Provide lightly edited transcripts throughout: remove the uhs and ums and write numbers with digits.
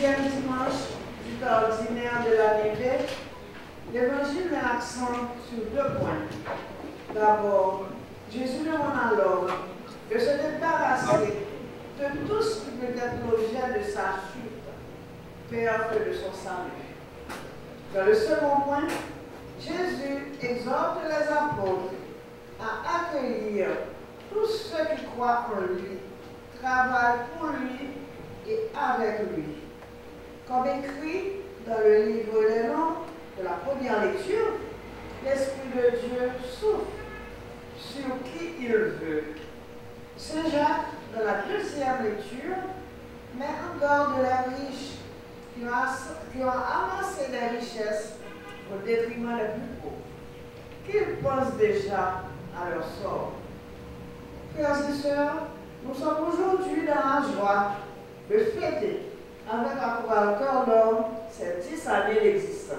sixième dimanche du temps ordinaire de l'année, l'Évangile met l'accent sur deux points. D'abord, Jésus demande alors de se débarrasser de tout ce qui peut être l'objet de sa chute, père que de son salut. Dans le second point, Jésus exhorte les apôtres à accueillir tous ceux qui croient en lui, travaillent pour lui et avec lui. Comme écrit dans le livre des Noms de la première lecture, l'Esprit de Dieu souffle sur qui il veut. Saint Jacques, dans la deuxième lecture, met en garde les riches qui ont amassé des richesses au détriment des plus pauvres, qu'ils pensent déjà à leur sort. Frères et sœurs, nous sommes aujourd'hui dans la joie de fêter avec la chorale Cœur d'Homme ces 10 années d'existence.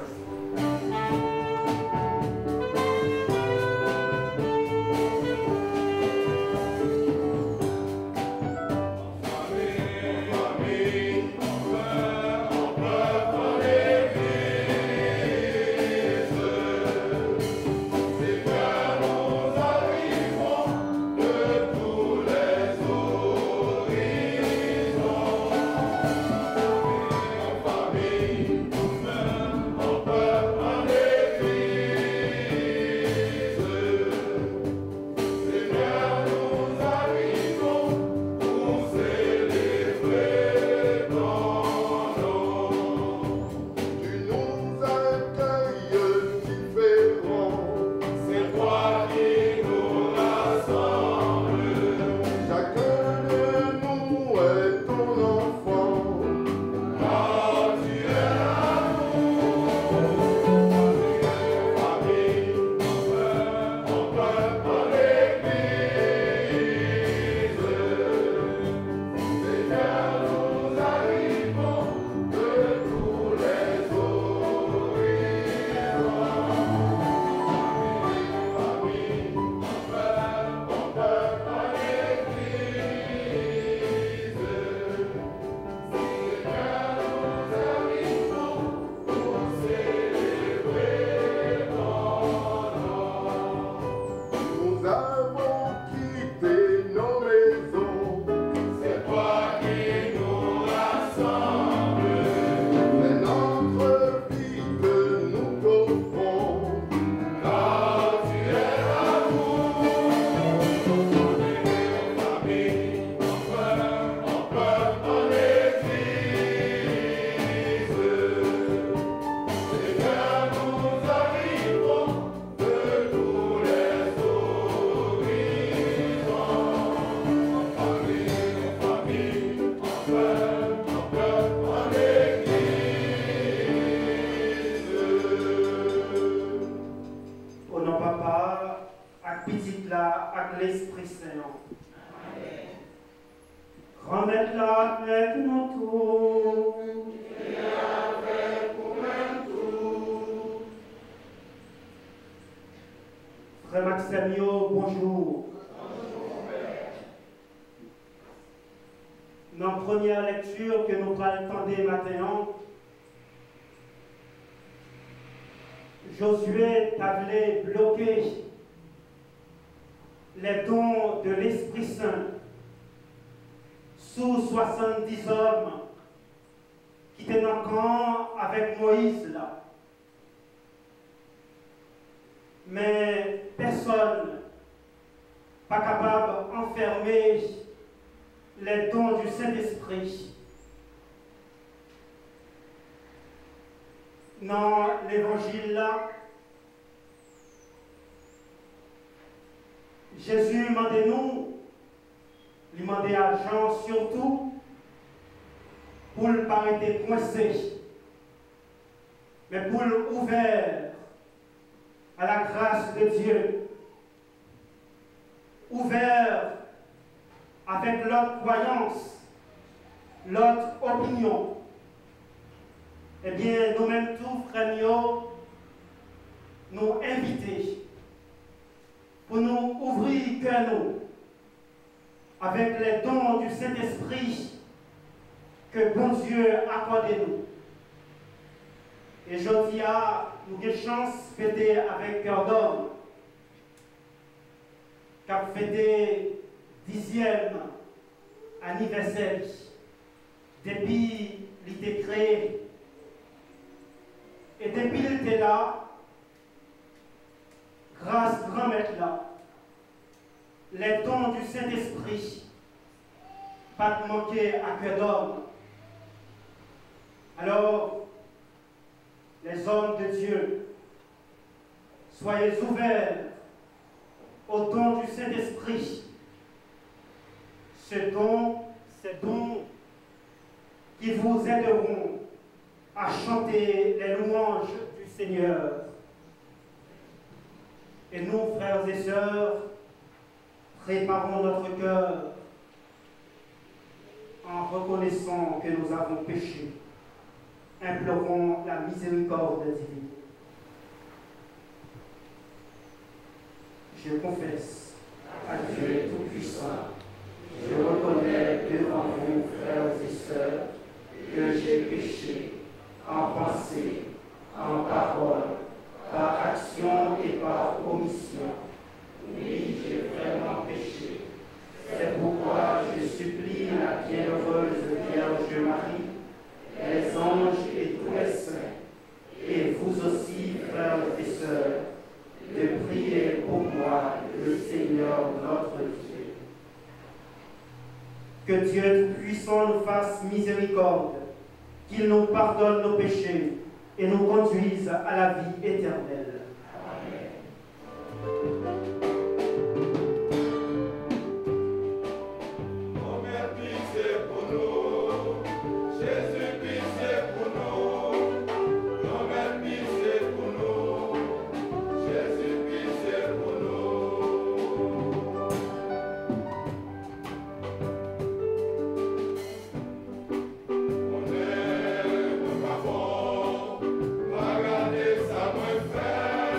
Bonjour. Dans la première lecture que nous attendons maintenant, Josué avait bloqué les dons de l'Esprit Saint sous 70 hommes qui étaient dans le camp avec Moïse là. Mais personne pas capable d'enfermer les dons du Saint-Esprit. Dans l'évangile là, Jésus demandait nous, il demandait à Jean surtout, pour ne pas être coincé, mais pour l'ouvrir à la grâce de Dieu, ouvert avec l'autre croyance, l'autre opinion. Eh bien, nous-mêmes tous, frères, nous inviter pour nous ouvrir cœur nous avec les dons du Saint-Esprit que bon Dieu accorde nous. Et je dis à nous avons chance de fêter avec cœur d'homme, qui a fêté 10e anniversaire depuis qu'il était créé. Et depuis qu'il était là, grâce grand maître là, les dons du Saint-Esprit, pas de manquer à cœur d'homme. Alors, les hommes de Dieu, soyez ouverts au don du Saint-Esprit. Ces dons qui vous aideront à chanter les louanges du Seigneur. Et nous, frères et sœurs, préparons notre cœur en reconnaissant que nous avons péché. Implorons la miséricorde divine. Je confesse à Dieu Tout-Puissant, je reconnais devant vous, frères et sœurs, que j'ai péché en pensée, en parole, par action et par omission. Oui, j'ai vraiment péché. C'est pourquoi je supplie la bienheureuse Vierge Marie, les anges et tous les saints, et vous aussi, frères et sœurs, de prier pour moi, le Seigneur notre Dieu. Que Dieu Tout-Puissant nous fasse miséricorde, qu'il nous pardonne nos péchés et nous conduise à la vie éternelle. Amen. Regardez ça, mon frère.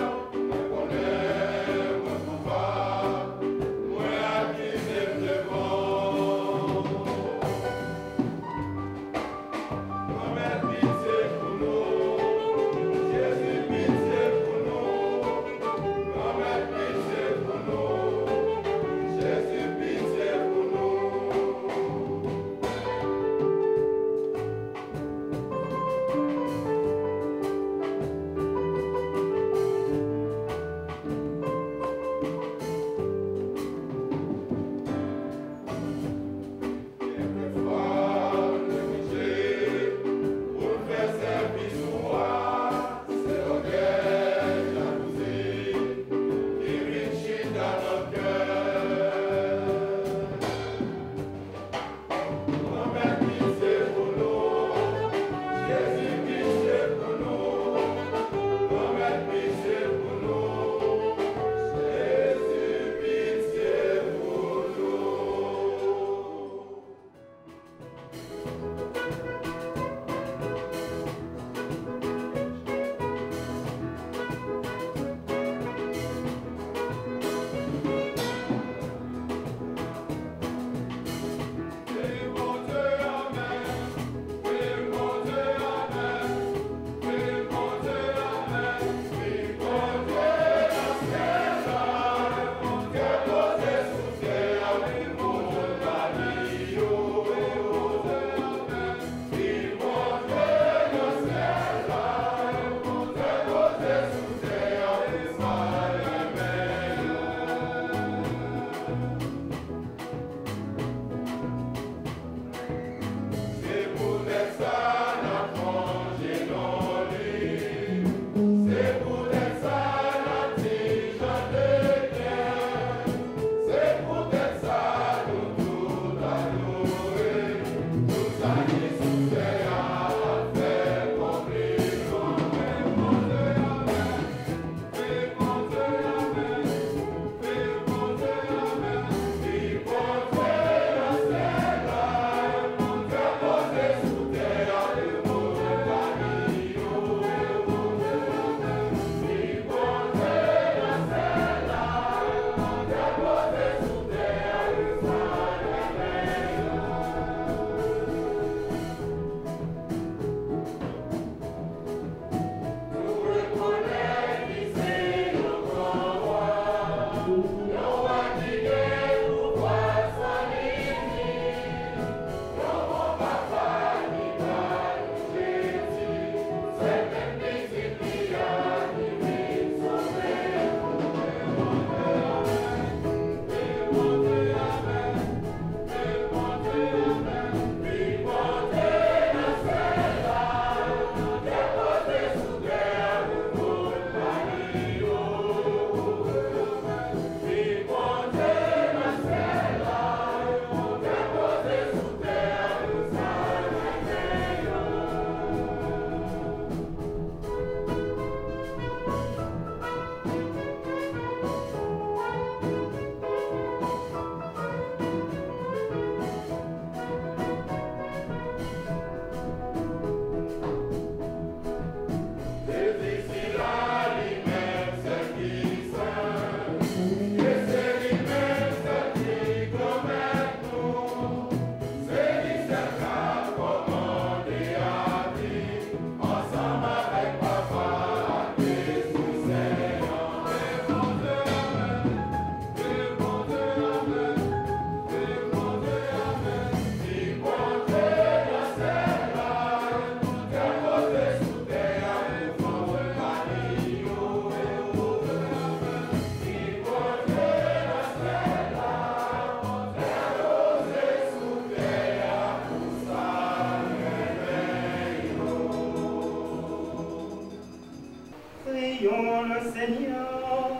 prions le Seigneur.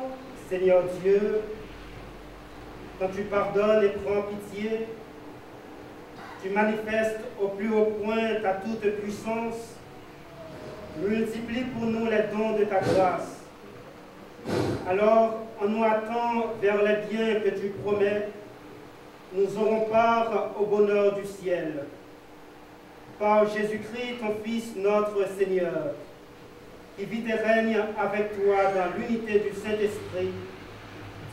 Seigneur Dieu, quand tu pardonnes et prends pitié, tu manifestes au plus haut point ta toute puissance. Multiplie pour nous les dons de ta grâce. Alors, en nous hâtant vers les biens que tu promets, nous aurons part au bonheur du ciel. Par Jésus-Christ, ton Fils, notre Seigneur, qui vit et règne avec toi dans l'unité du Saint-Esprit,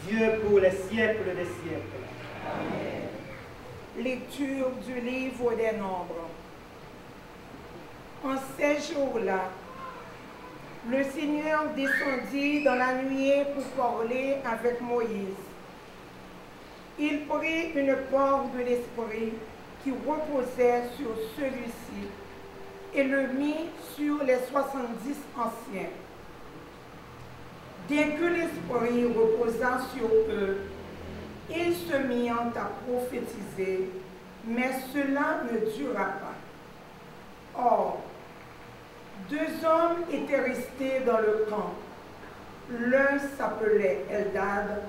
Dieu pour les siècles des siècles. Amen. Lecture du livre des Nombres. En ces jours-là, le Seigneur descendit dans la nuée pour parler avec Moïse. Il prit une part de l'Esprit qui reposait sur celui-ci et le mit sur les 70 anciens. Dès que l'Esprit reposa sur eux, ils se mirent à prophétiser, mais cela ne dura pas. Or, 2 hommes étaient restés dans le camp. L'un s'appelait Eldad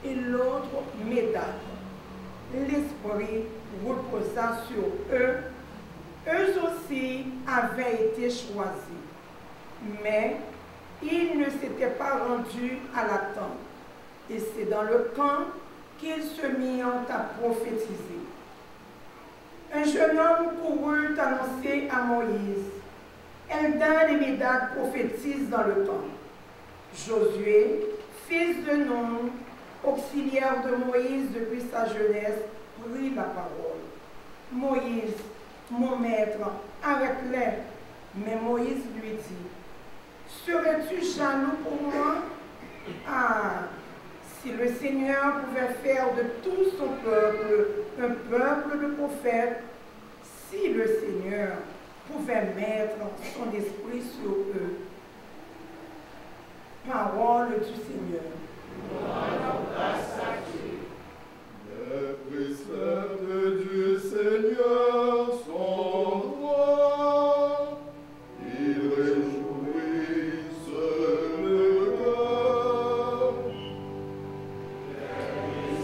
et l'autre Médad. L'Esprit reposa sur eux. Eux aussi avaient été choisis, mais ils ne s'étaient pas rendus à la tente. Et c'est dans le camp qu'ils se mirent à prophétiser. Un jeune homme courut annoncer à Moïse: Eldad et Médad prophétisent dans le camp. Josué, fils de Nun, auxiliaire de Moïse depuis sa jeunesse, prit la parole. Moïse, mon maître, arrête-les. Mais Moïse lui dit: Serais-tu jaloux pour moi? Ah, si le Seigneur pouvait faire de tout son peuple un peuple de prophètes, si le Seigneur pouvait mettre son esprit sur eux. Parole du Seigneur. Les préceptes du Seigneur sont droits, ils réjouissent le cœur.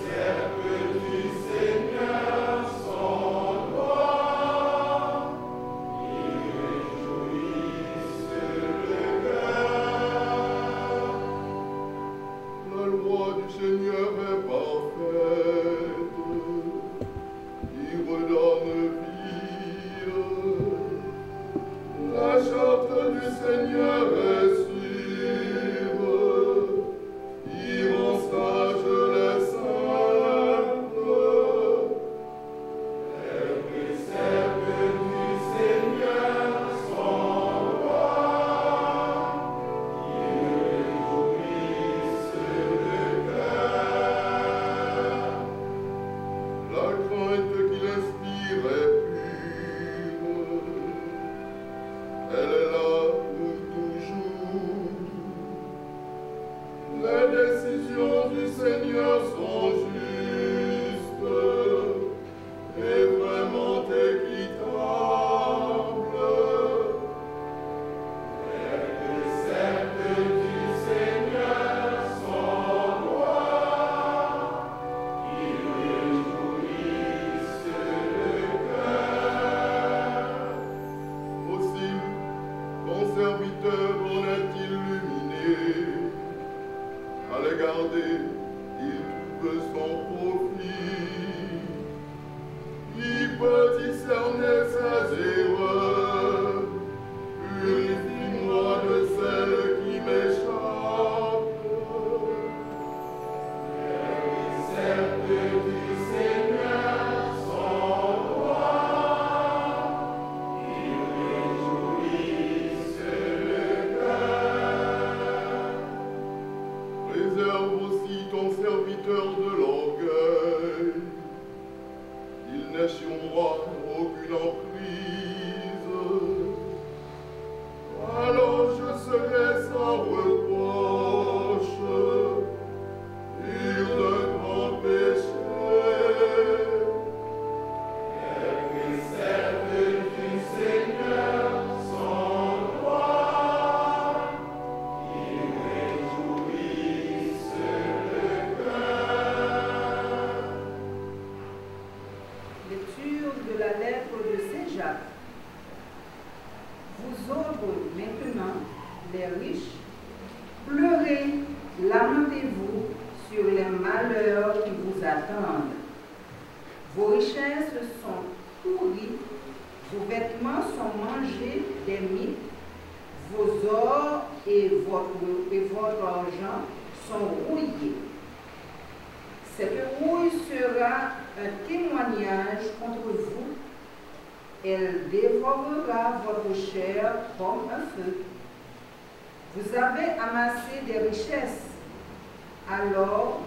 Les préceptes du Seigneur sont droits, ils réjouissent le cœur. La loi du Seigneur est parfaite, il redonne vie. La charte du Seigneur est sûre, il rend sage les simples. Les préceptes du Seigneur sont droits, ils réjouissent le cœur. La crainte qu'il inspire est pure, elle est là pour toujours. Les décisions du Seigneur sont justes et vraiment équitables. Les préceptes du Seigneur sont droits, ils réjouissent le cœur. Aussi, ton serviteur en est illuminé. À les garder, il trouve son profit. Il peut discerner ses erreurs. Purifie-moi de celles qui m'échappent. Les préceptes du Seigneur sont droits, ils réjouissent le cœur. Préserve aussi autres maintenant, les riches, pleurez, lamentez-vous sur les malheurs qui vous attendent. Vos richesses sont pourries, vos vêtements sont mangés des mites, vos ors et votre argent sont rouillés. Cette rouille sera un témoignage contre vous. Elle dévorera votre chair comme un feu. Vous avez amassé des richesses alors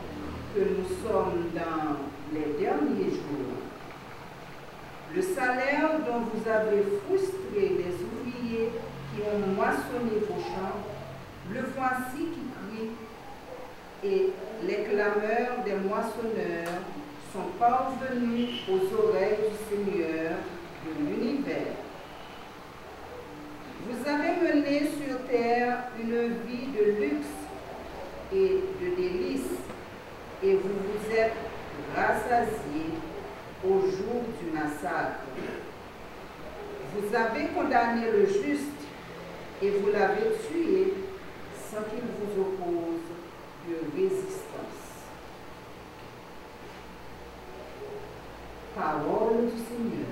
que nous sommes dans les derniers jours. Le salaire dont vous avez frustré les ouvriers qui ont moissonné vos champs, le voici qui crie, et les clameurs des moissonneurs sont parvenus aux oreilles du Seigneur de l'univers. Vous avez mené sur terre une vie de luxe et de délices, et vous vous êtes rassasiés au jour du massacre. Vous avez condamné le juste et vous l'avez tué sans qu'il vous oppose de résistance. Parole du Seigneur.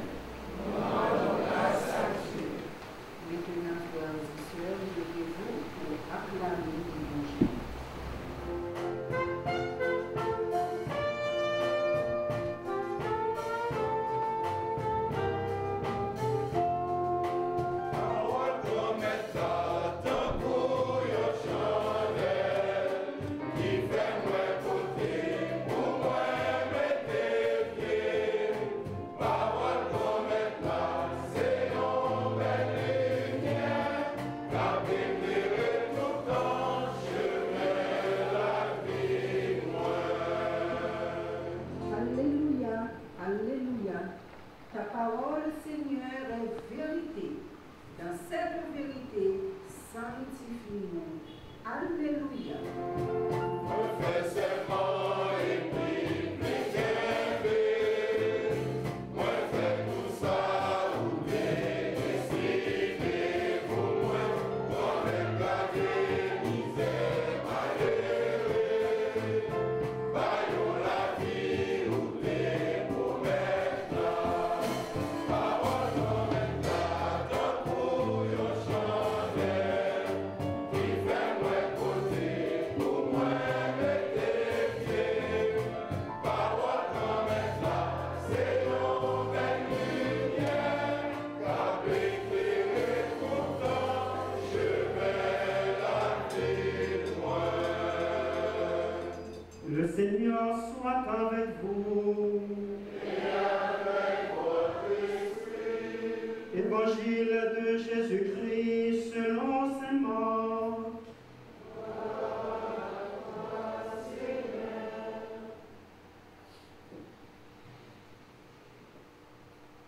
Maintenant, frères et sœurs, levez-vous pour acclamer l'Évangile. Ta parole, Seigneur, est vérité. Dans cette vérité, sanctifie-nous. Alléluia. Le Seigneur soit avec vous. Et avec votre esprit. Évangile de Jésus-Christ selon saint Marc.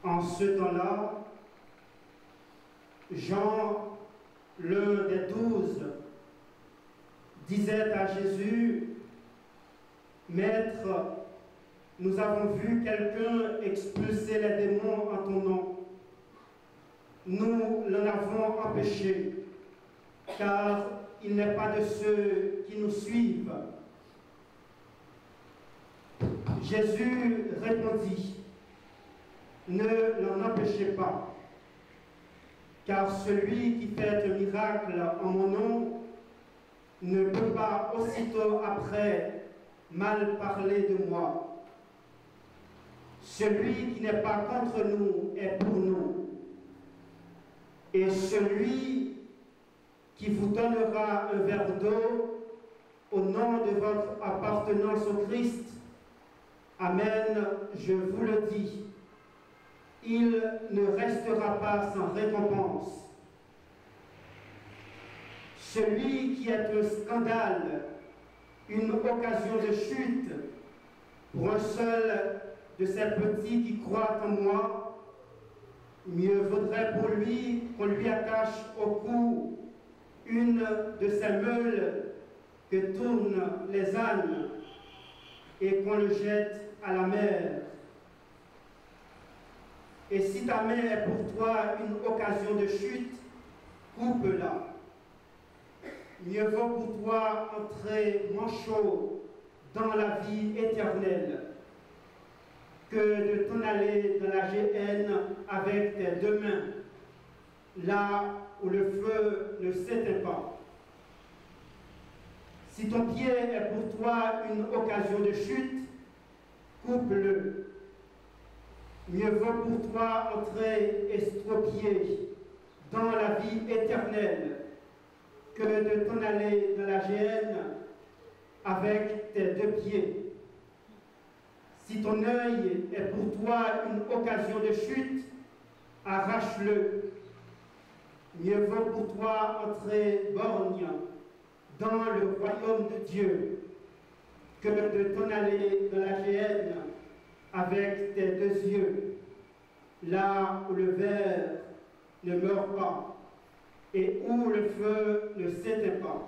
En ce temps-là, Jean, l'un des 12, disait à Jésus: Maître, nous avons vu quelqu'un expulser les démons en ton nom. Nous l'en avons empêché, car il n'est pas de ceux qui nous suivent. Jésus répondit: Ne l'en empêchez pas, car celui qui fait un miracle en mon nom ne peut pas aussitôt après mal parler de moi. Celui qui n'est pas contre nous est pour nous. Et celui qui vous donnera un verre d'eau au nom de votre appartenance au Christ, Amen, je vous le dis, il ne restera pas sans récompense. Celui qui est un scandale, une occasion de chute pour un seul de ces petits qui croient en moi, mieux vaudrait pour lui qu'on lui attache au cou une de ces meules que tournent les ânes et qu'on le jette à la mer. Et si ta main est pour toi une occasion de chute, mieux vaut pour toi entrer manchot dans la vie éternelle que de t'en aller dans la géhenne avec tes deux mains, là où le feu ne s'éteint pas. Si ton pied est pour toi une occasion de chute, coupe-le. Mieux vaut pour toi entrer estropié dans la vie éternelle que de t'en aller dans la géhenne avec tes deux pieds. Si ton œil est pour toi une occasion de chute, arrache-le. Mieux vaut pour toi entrer borgne dans le royaume de Dieu que de t'en aller dans la géhenne avec tes deux yeux, là où le ver ne meurt pas et où le feu ne s'éteint pas.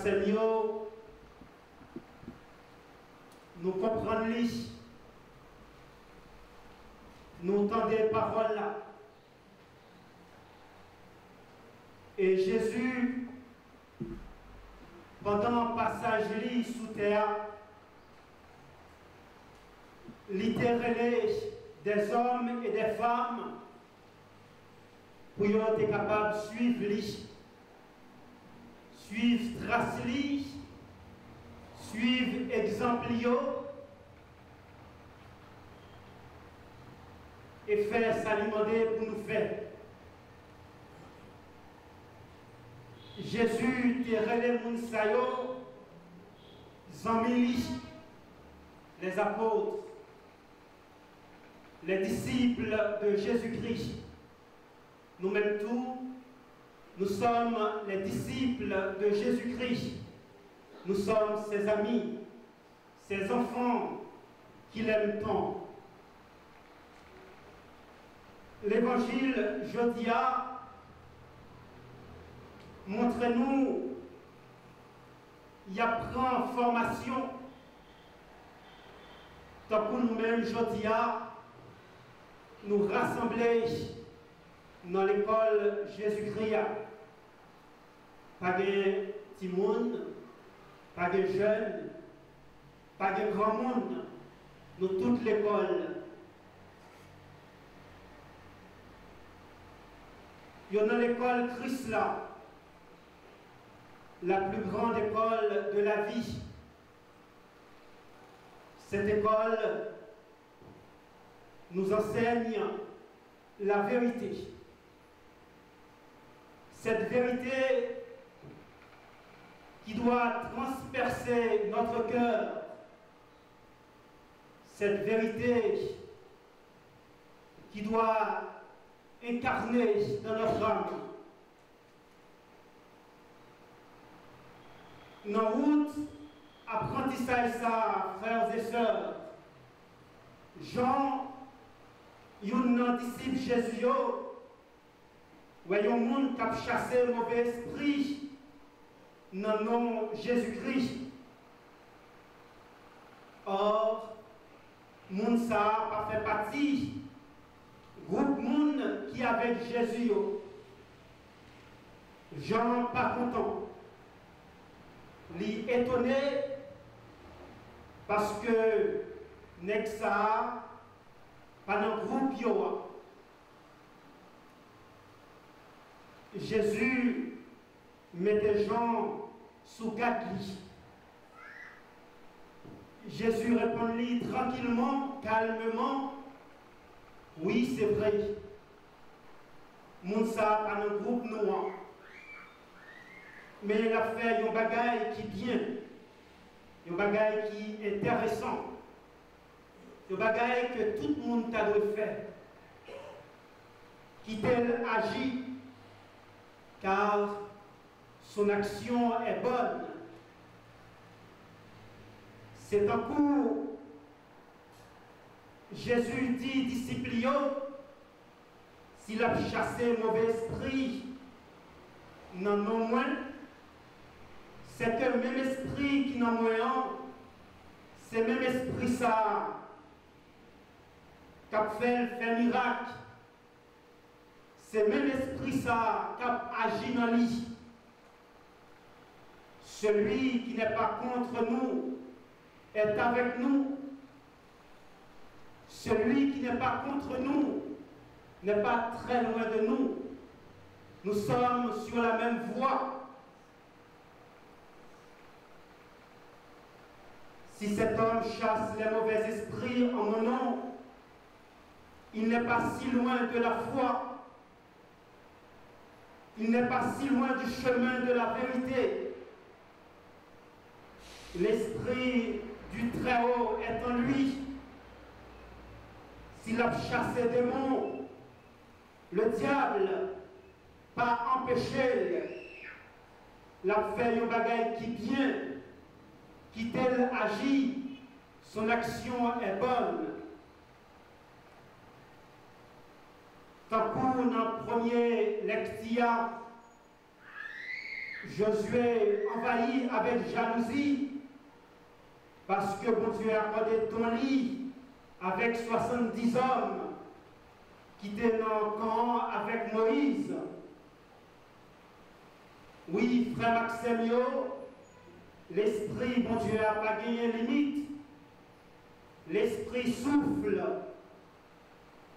Seigneur, nous comprenons, nous entendons les paroles là. Et Jésus, pendant un passage sous terre, littéralement des hommes et des femmes pour être capables de suivre lui. Suivre trace li, suivre exemple et faire s'alimenter pour nous faire. Jésus te relève moun sayo, zanmi, les apôtres, les disciples de Jésus-Christ, nous-mêmes tous. Nous sommes les disciples de Jésus-Christ. Nous sommes ses amis, ses enfants qu'il aime tant. L'évangile Jodia montre-nous, il apprend formation. Tant pour nous-mêmes Jodia, nous rassembler dans l'école Jésus-Christ. Pas de petits monde, pas de jeunes, pas de grand monde, nous toute l'école. Il y a l'école Christ là, la plus grande école de la vie. Cette école nous enseigne la vérité. Cette vérité qui doit transpercer notre cœur, cette vérité qui doit incarner dans notre âme. Nos routes, apprentissage ça, frères et sœurs. Jean, un disciple Jésus, voyons monde qui a chassé le mauvais esprit dans le nom de Jésus-Christ. Or, monde ça a fait partie groupe monde qui avec Jésus. Jean pas content. Il est étonné parce que Nexa pendant le groupe yo. Jésus mettait Jean sous garde. Jésus répondit tranquillement, calmement, oui, c'est vrai. Mounsa a un groupe noir. Mais il a fait un bagage qui bien. un bagage qui est intéressant, un bagage que tout le monde doit faire, qui tel agit, car son action est bonne. C'est un coup, Jésus dit disciples, s'il a chassé mauvais esprit, non moins, c'est le même esprit qui n'en moins, c'est le même esprit ça, qui a fait miracle, c'est le même esprit ça, qui a agi dans lui. Celui qui n'est pas contre nous est avec nous. Celui qui n'est pas contre nous n'est pas très loin de nous. Nous sommes sur la même voie. Si cet homme chasse les mauvais esprits en mon nom, il n'est pas si loin de la foi. Il n'est pas si loin du chemin de la vérité. L'esprit du Très-Haut est en lui. S'il a chassé des démons, le diable pas empêché la fait un bagage qui bien, qui tel agit, son action est bonne. Tant qu'on dans premier lectia, Josué envahi avec jalousie, parce que bon Dieu a accordé ton lit avec 70 hommes qui étaient dans le camp avec Moïse. Oui, frère Maximio, l'esprit, bon Dieu, n'a pas gagné limite. L'esprit souffle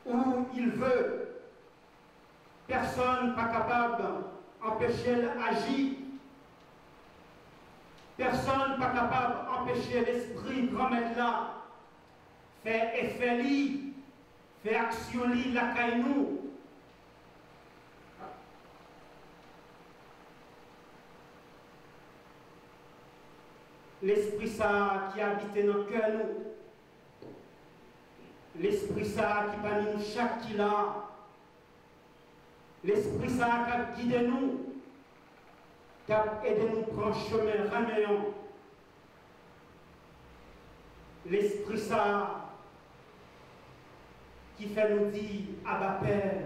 où il veut. Personne n'est pas capable d'empêcher l'agir. Personne n'est pas capable d'empêcher l'esprit grand-mère là. Fait effet li, fait action li, la caille nous. L'esprit ça qui habite dans le cœur nous. L'esprit ça qui parmi nous chaque qui là. L'esprit ça qui a guidé nous. Qui a aidé nous prendre chemin raméant. L'esprit ça qui fait nous dire Abba Père.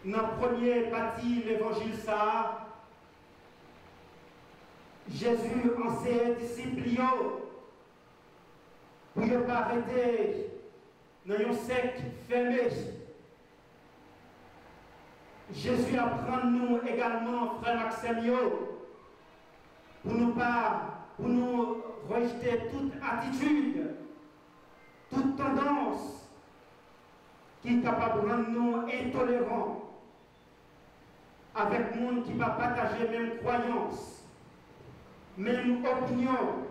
Dans le premier partie l'évangile ça, Jésus enseigne ses disciples pour ne pas arrêter dans un sec fermé. Jésus apprend nous également, frère Maximio, pour nous rejeter toute attitude, toute tendance qui est capable de rendre nous intolérants avec le monde qui va partager même croyance, même opinion,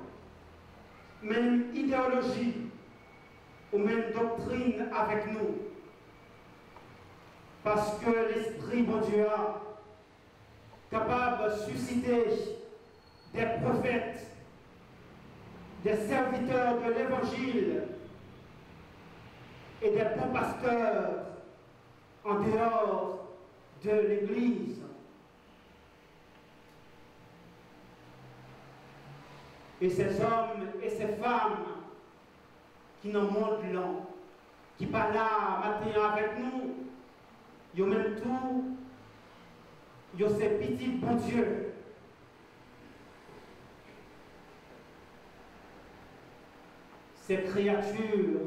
même idéologie ou même doctrine avec nous. Parce que l'Esprit, bon Dieu, est capable de susciter des prophètes, des serviteurs de l'Évangile et des bons pasteurs en dehors de l'Église. Et ces hommes et ces femmes qui nous montrent là, qui parlent là matin avec nous, ils ont même tout, ils ont ces petits bons dieux. Ces créatures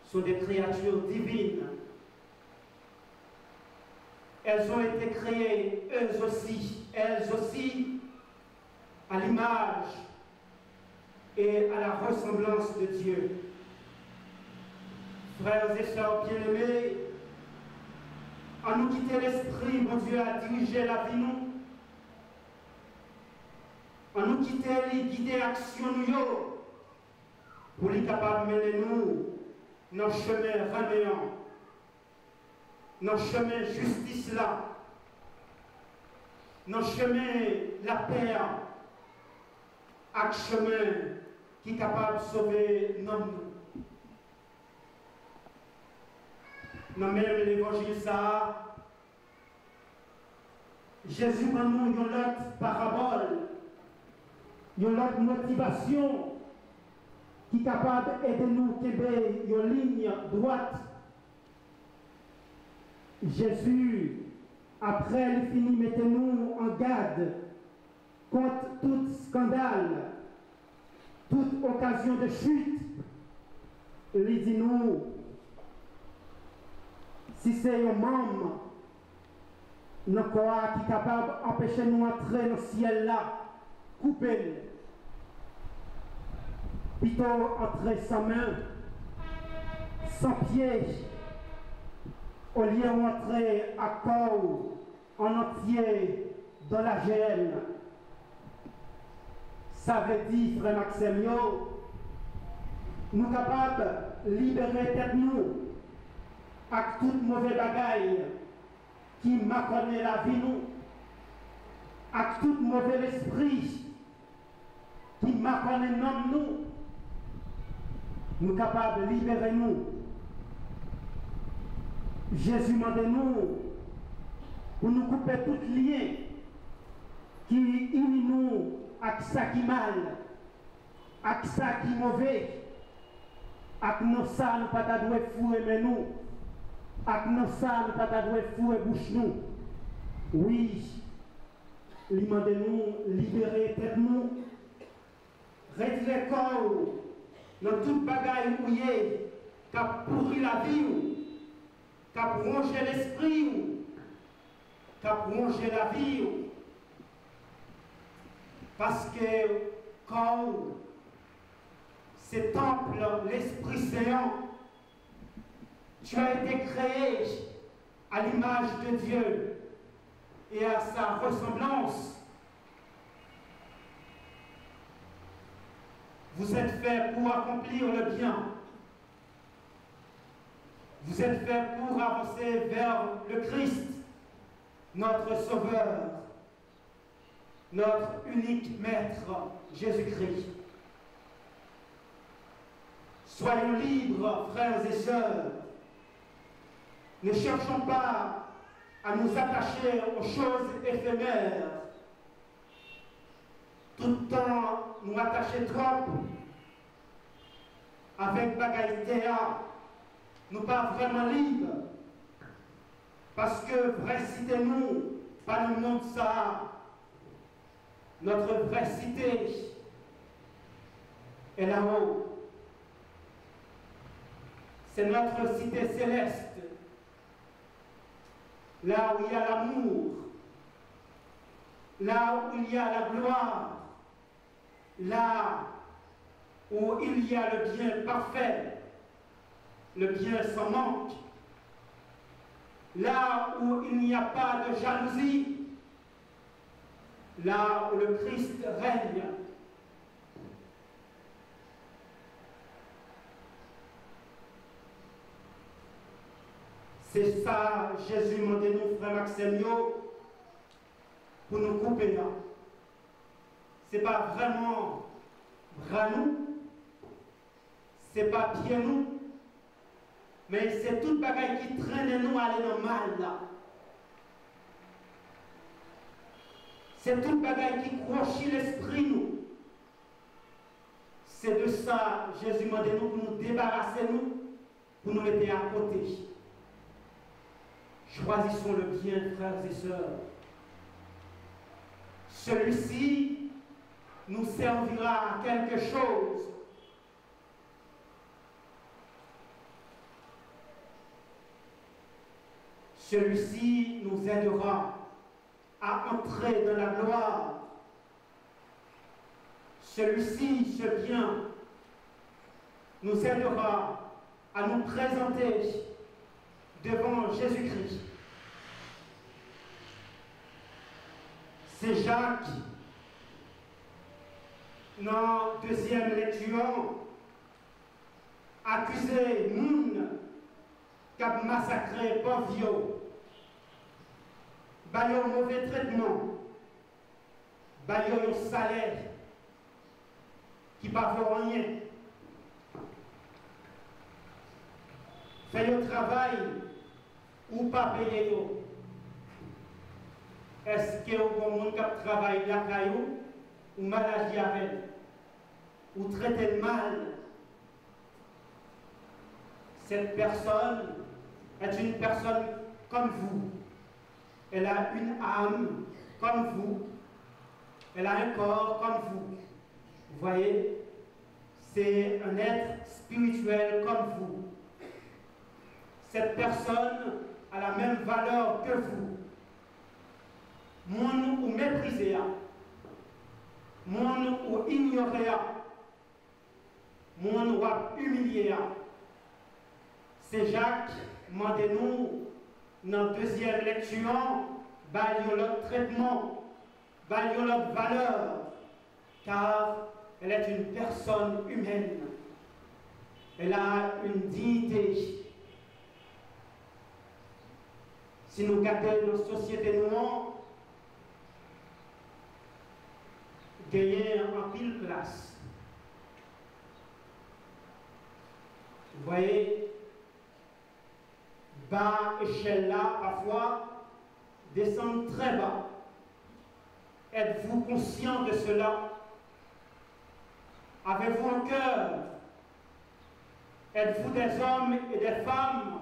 sont des créatures divines. Elles ont été créées, elles aussi, à l'image et à la ressemblance de Dieu. Frères et sœurs bien-aimés, en nous quitter l'esprit, mon Dieu a dirigé la vie nous. En nous quitter les guider action nous, pour les capables de mener nous dans le chemin raméant, dans le chemin justice là, dans le chemin la paix, un chemin qui est capable de sauver nous. Dans même l'évangile ça, Jésus prend nous une autre parabole, une autre motivation qui est capable d'aider nous à une ligne droite. Jésus, après il finit, mettez-nous en garde contre tout scandale, toute occasion de chute. Il dit nous, si c'est un membre, nous corps qui est capable d'empêcher nous d'entrer dans le ciel là, coupez-le. Plutôt entrer sans main, sans piège, au lieu d'entrer à corps en entier dans la gêne. Ça veut dire, frère Maxime, nous sommes capables de libérer tête nous avec toute mauvaise bagaille qui m'a connu la vie nous, avec tout mauvais esprit qui m'a connu nous. Nous sommes capables de libérer nous. Jésus m'a demandé nous pour nous couper tout lien qui unit nous avec ça qui est mal, avec ça qui est mauvais, avec nous ça nous pas d'adouer fou et nous, avec nous ça nous pas d'adouer fou et bouche nous. Oui, il m'a demandé nous libérer tête nous, retirer corps dans toute bagaille où il est, qui a pourri la vie, qui a rongé l'esprit, qui a rongé la vie. Parce que quand c'est temple, l'Esprit Saint, tu as été créé à l'image de Dieu et à sa ressemblance. Vous êtes fait pour accomplir le bien. Vous êtes fait pour avancer vers le Christ, notre Sauveur, notre unique Maître, Jésus-Christ. Soyons libres, frères et sœurs. Ne cherchons pas à nous attacher aux choses éphémères, tout le temps nous attacher trop avec bagaille théâtre, nous pas vraiment libres. Parce que vraie cité nous, pas le monde ça. Notre vraie cité est là-haut. C'est notre cité céleste. Là où il y a l'amour, là où il y a la gloire, là où il y a le bien parfait, le bien sans manque, là où il n'y a pas de jalousie, là où le Christ règne. C'est ça, Jésus m'a dit nous, frère Maxime, pour nous couper là. Ce n'est pas vraiment bras nous, ce n'est pas pied nous, mais c'est toute bagaille qui traîne nous à aller dans le mal là. C'est toute bagaille qui crochit l'esprit nous. C'est de ça, Jésus m'a dit nous pour nous débarrasser nous, pour nous mettre à côté. Choisissons le bien, frères et sœurs. Celui-ci nous servira à quelque chose. Celui-ci nous aidera à entrer dans la gloire. Celui-ci, ce bien, nous aidera à nous présenter devant Jésus-Christ. C'est Jacques, dans deuxième lecture, accusé Moun qui a massacré Bovio, baillot mauvais traitement, baillot salaire, qui ne fait rien. Fait le travail ou pas payer. Est-ce que vous avez un travail là ou maladie avec ou traiter mal? Cette personne est une personne comme vous. Elle a une âme comme vous. Elle a un corps comme vous. Vous voyez, c'est un être spirituel comme vous. Cette personne a la même valeur que vous. Moun ou méprisé, moun ou ignoré, moun ou humilié. C'est Jacques, mandez-nous, dans la deuxième lecture, l'autre traitement, l'autre valeur, car elle est une personne humaine. Elle a une dignité. Si nous regardons nos sociétés noires, gagner en pile place. Vous voyez, bas échelle là, parfois, descendre très bas. Êtes-vous conscient de cela? Avez-vous un cœur? Êtes-vous des hommes et des femmes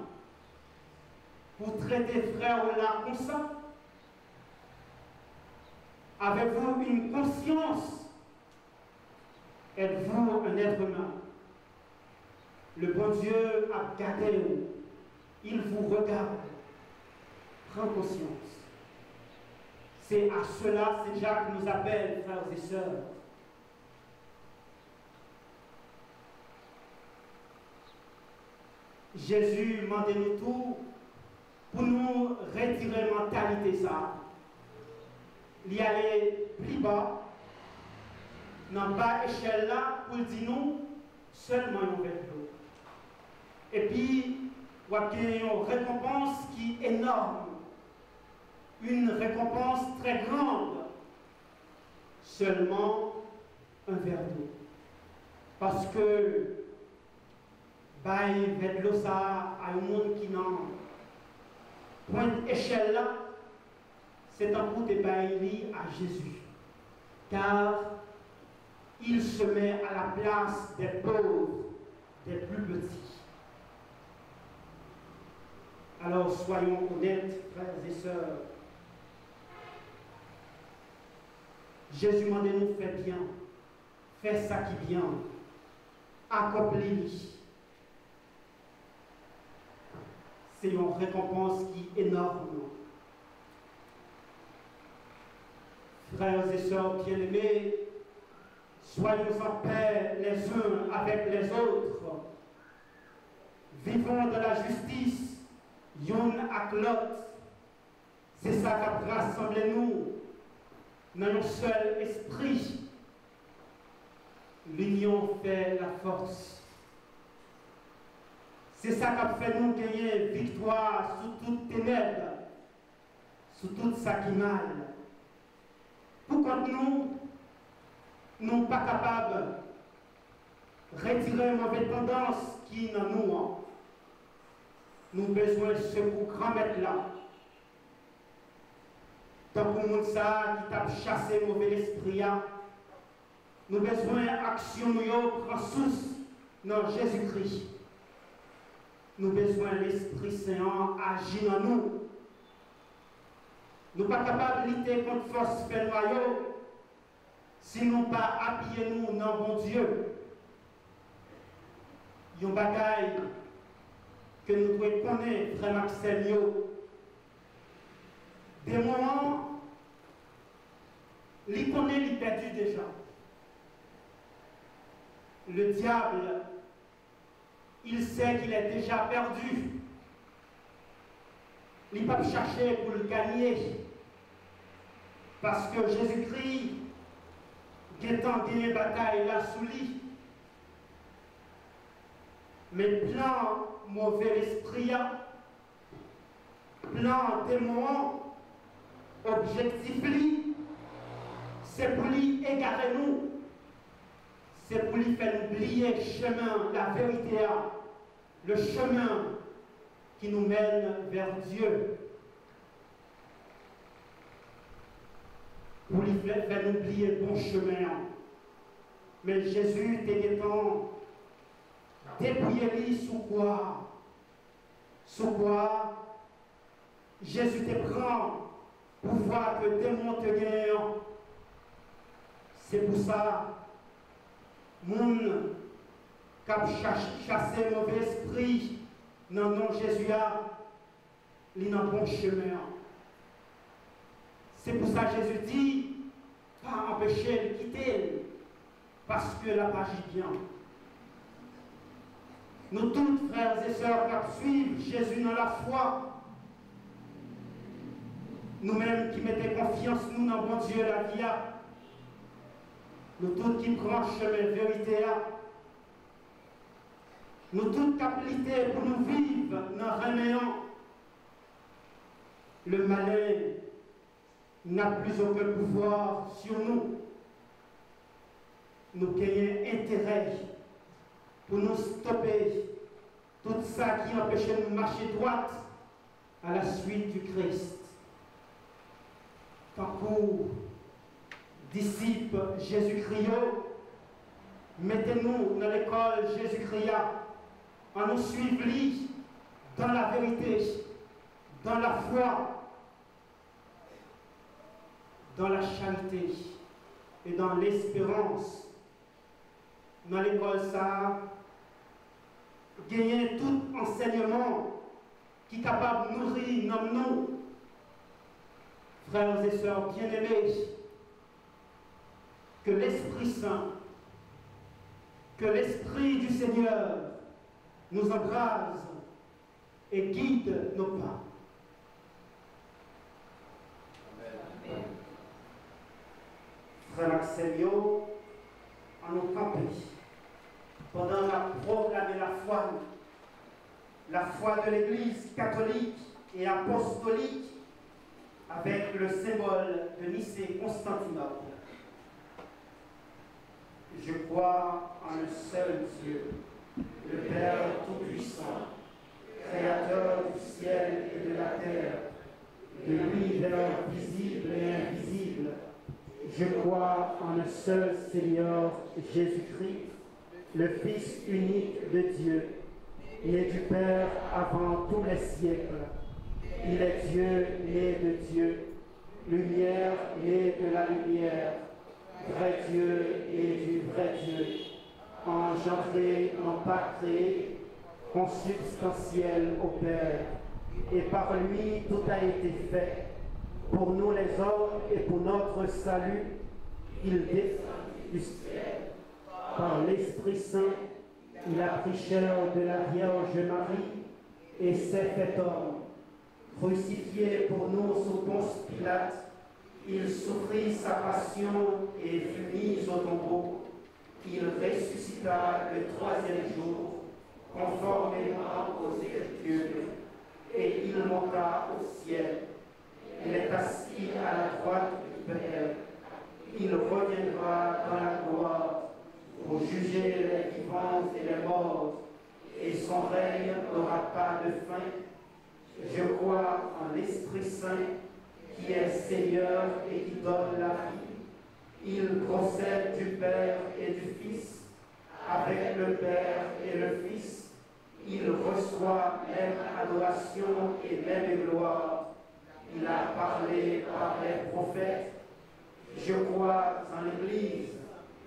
pour traiter frères là comme ça? Avez-vous une conscience? Êtes-vous un être humain? Le bon Dieu a gardé vous. Il vous regarde. Prends conscience. C'est à cela que Jacques nous appelle, frères et sœurs. Jésus demande-nous tout pour nous retirer la mentalité ça. Il y aller plus bas, dans bas échelle là, pour dire nous seulement un vélo. Et puis, il y a une récompense qui est énorme, une récompense très grande, seulement un verre d'eau. Parce que, vers l'eau, ça a un monde qui n'en point d'échelle là, c'est un coup de bailli à Jésus. Car il se met à la place des pauvres, des plus petits. Alors soyons honnêtes, frères et sœurs. Jésus m'a dit nous fais bien, fais ça qui bien, accomplis. C'est une récompense qui est énorme. Frères et sœurs bien-aimés, soyons en paix les uns avec les autres. Vivons de la justice, yon ak l'autre. C'est ça qui a rassemblé nous dans un seul esprit. L'union fait la force. C'est ça qui a fait nous gagner victoire sous toute ténèbres, sous tout ça qui mal. Pourquoi nous ne sommes pas capables de retirer une mauvaise tendance qui est dans nous? Nous avons besoin de ce grand maître là. Tant que nous ça qui t'a chassé mauvais esprit, nous avons besoin d'action nous prend source dans Jésus-Christ. Nous avons besoin de l'Esprit Saint agir en nous. Nous ne sommes pas capables de lutter contre force fait noyau si nous pas appuyer nous dans bon Dieu. Il y a une bagaille que nous devons connaître, frère Maxime. Des moments, il connaît, il perdu déjà. Le diable, il sait qu'il est déjà perdu. Il ne peut pas chercher pour le gagner. Parce que Jésus-Christ, guettant une bataille là sous lui. Mais plein mauvais esprit, plein démon, objectif lui, c'est pour lui égarer nous. c'est pour lui faire oublier le chemin, la vérité, le chemin qui nous mène vers Dieu. Pour lui faire oublier le bon chemin. Mais Jésus était dépouillé sous quoi? Sous quoi? Jésus te prend pour voir que le démon te gagne. C'est pour ça, moun qui a chassé le mauvais esprit dans le nom de Jésus, il est dans le bon chemin. C'est pour ça que Jésus dit, pas empêcher de quitter, parce que la page est bien. Nous tous, frères et sœurs, qui suivent Jésus dans la foi, nous-mêmes qui mettons confiance nous dans bon Dieu, la vie, nous tous qui prenons chemin vérité, nous tous capacités pour nous vivre dans le reméant, le malin n'a plus aucun pouvoir sur nous. Nous gagnons intérêt pour nous stopper tout ça qui empêche de nous marcher droite à la suite du Christ. Tant que disciples Jésus-Christ, mettez-nous dans l'école Jésus-Christ en nous suivant dans la vérité, dans la foi, dans la charité et dans l'espérance. Dans l'école, ça gagner tout enseignement qui est capable de nourrir nous. Frères et sœurs bien-aimés, que l'Esprit Saint, que l'Esprit du Seigneur nous embrase et guide nos pas. Amen. Frère Maximio, en nous camper, pendant la proclamer la foi de l'Église catholique et apostolique, avec le symbole de Nicée-Constantinople. Je crois en un seul Dieu, le Père Tout-Puissant, Créateur du ciel et de la terre, de l'univers visible et invisible. Je crois en un seul Seigneur, Jésus-Christ, le Fils unique de Dieu, né du Père avant tous les siècles. Il est Dieu né de Dieu, lumière née de la lumière, vrai Dieu et du vrai Dieu, engendré, non pas créé, consubstantiel au Père, et par lui tout a été fait. Pour nous les hommes et pour notre salut, il descend du ciel. Par l'Esprit Saint, il a pris chair de la Vierge Marie et s'est fait homme. Crucifié pour nous sous Ponce Pilate, il souffrit sa passion et fut mis au tombeau. Il ressuscita le troisième jour, conformément aux Écritures, et il monta au ciel. Il est assis à la droite du Père. Il reviendra dans la gloire pour juger les vivants et les morts, et son règne n'aura pas de fin. Je crois en l'Esprit Saint, qui est Seigneur et qui donne la vie. Il procède du Père et du Fils, avec le Père et le Fils. Il reçoit même adoration et même gloire. Il a parlé par les prophètes. Je crois en l'Église,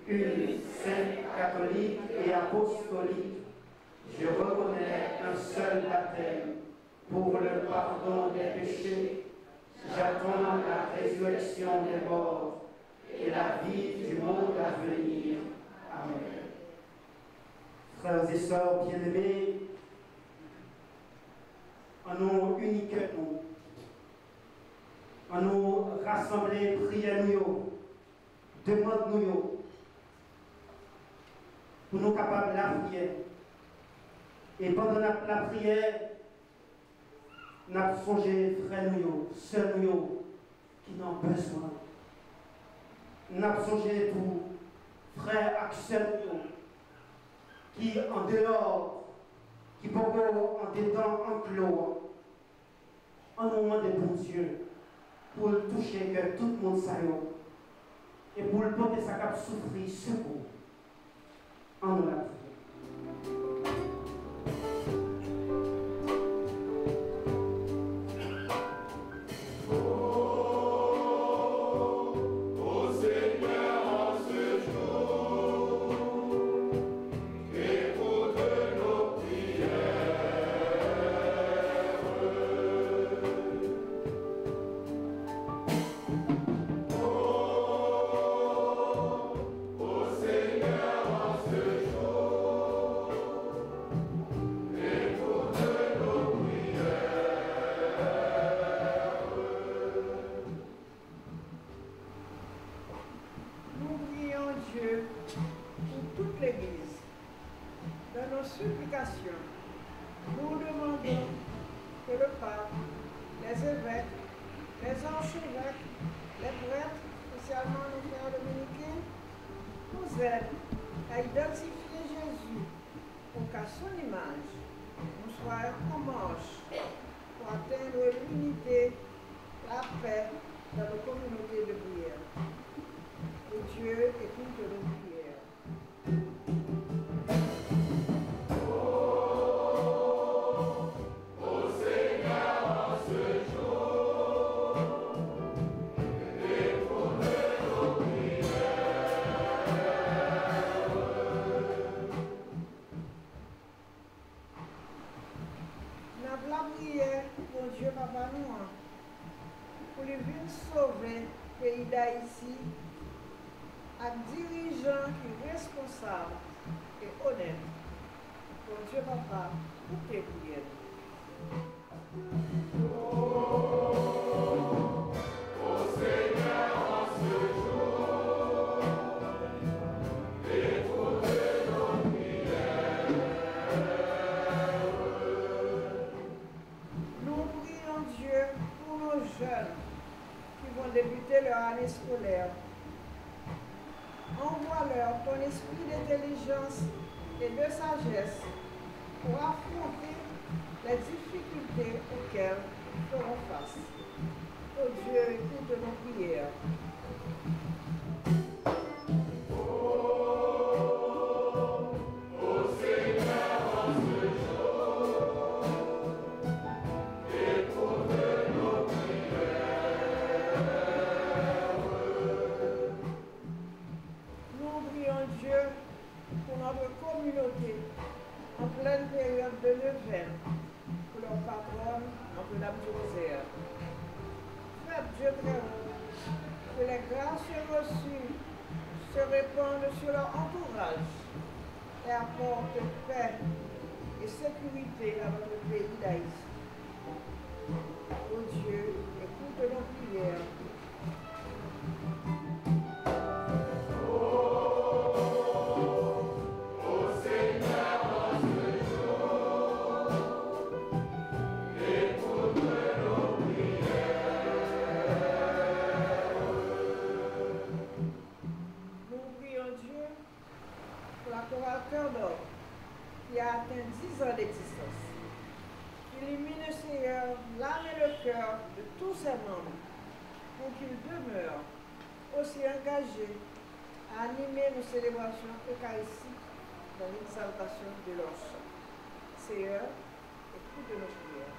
une sainte catholique et apostolique. Je reconnais un seul baptême pour le pardon des péchés. J'attends la résurrection des morts et la vie du monde à venir. Amen. Frères et sœurs bien-aimés, en nous unique nous, en nous rassembler, prier nous, demande nous, pour nous capables de la prière. Et pendant la prière, nous avons songé frères nous, sœurs nous, qui n'ont besoin. Nous avons songé pour frères acceptent qui en dehors, qui pourquoi en dedans enclos, en moment de bon Dieu, pour le toucher que tout le monde s'aille et pour le porter sa cape souffrir secours. En nous la prière. Envoie-leur ton esprit d'intelligence et de sagesse pour affronter les difficultés auxquelles ils feront face. Oh Dieu, écoute nos prières. En pleine période de neuvaine, pour leur patronne, Notre-Dame du Rosaire. Faites Dieu très haut, que les grâces reçues se répandent sur leur entourage et apportent paix et sécurité à notre pays d'Haïti. Ô Dieu, écoute nos prières. Qui a atteint 10 ans d'existence. Illumine, Seigneur, l'âme et le cœur de tous ses membres pour qu'ils demeurent aussi engagés à animer nos célébrations eucharistiques dans l'exaltation de leur chant. Seigneur, écoute nos prières.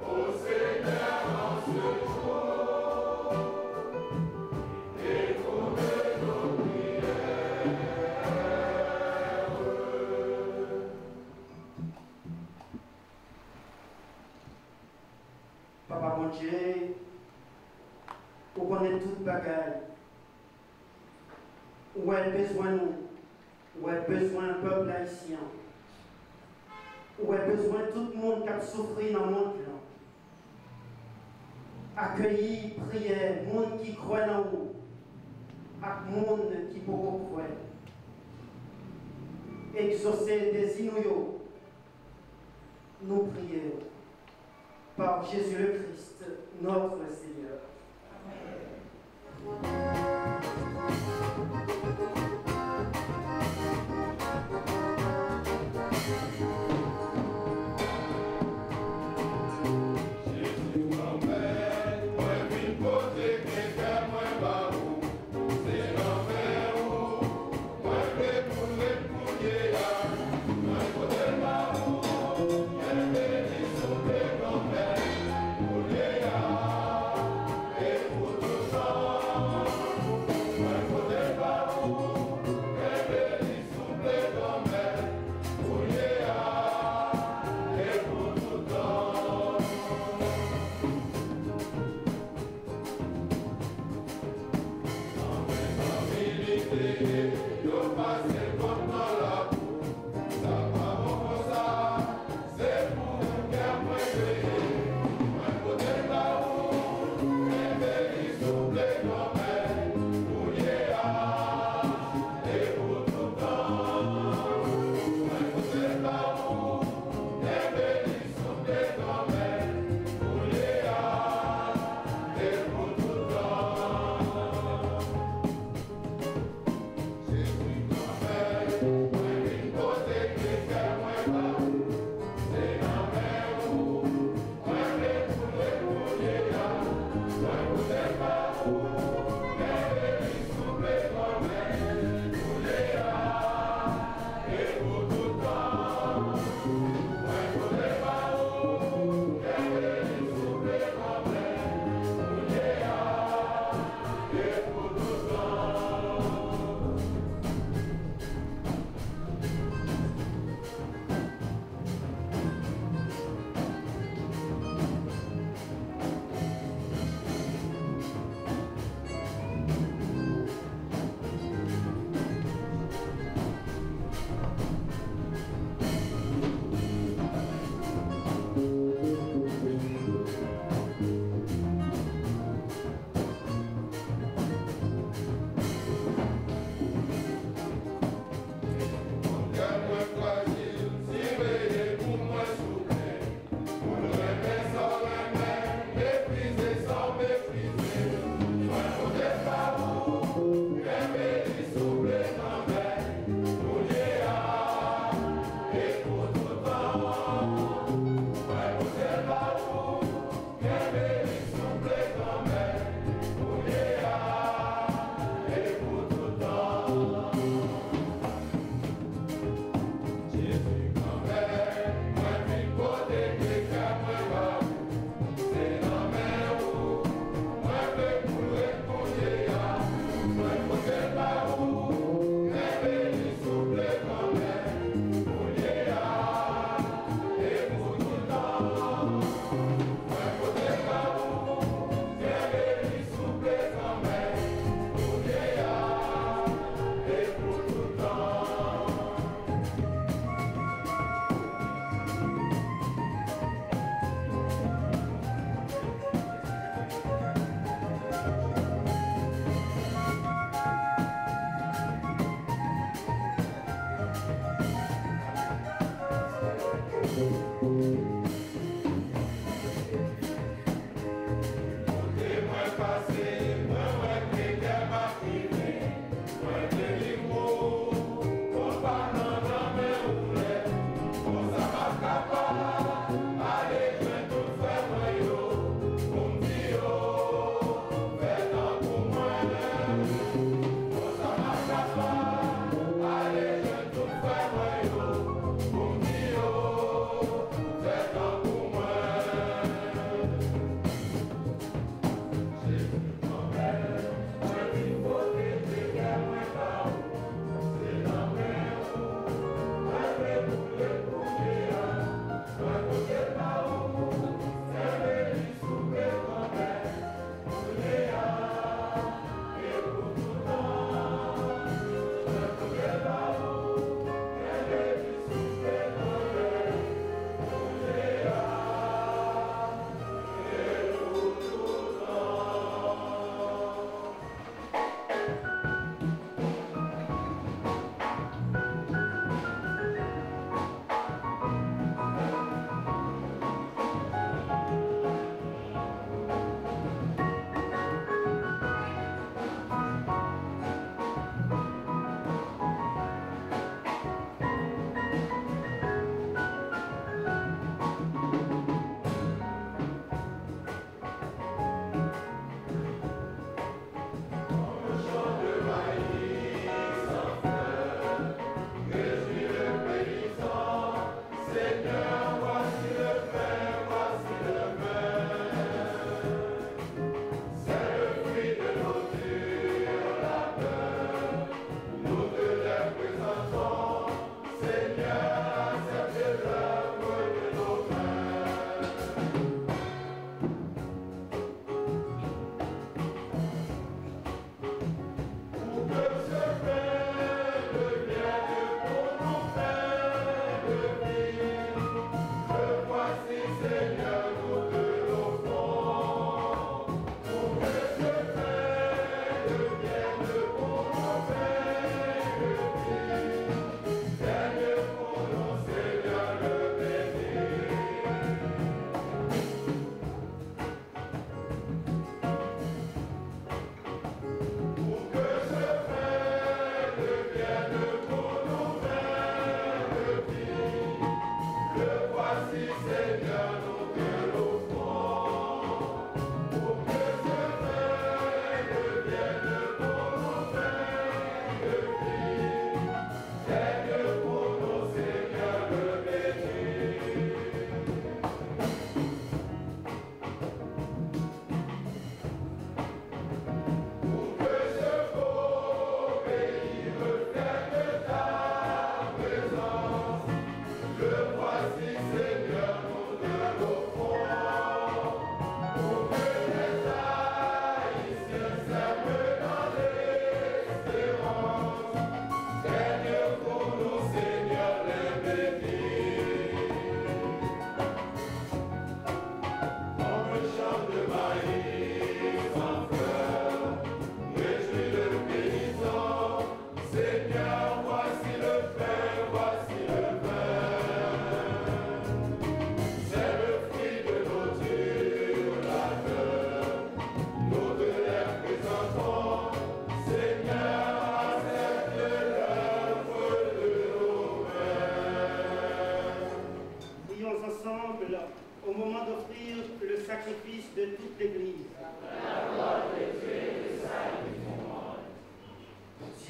Ô Seigneur, en ce jour, Papa mon Dieu, pour connaître toute bagaille, où est besoin nous, où est besoin du peuple haïtien, où est besoin tout le monde qui a souffert dans le monde. Accueillir, prier, monde qui croit en nous, et monde qui peut croire. Exaucer des inouïs, nous prions. Par Jésus le Christ, notre Seigneur. Amen.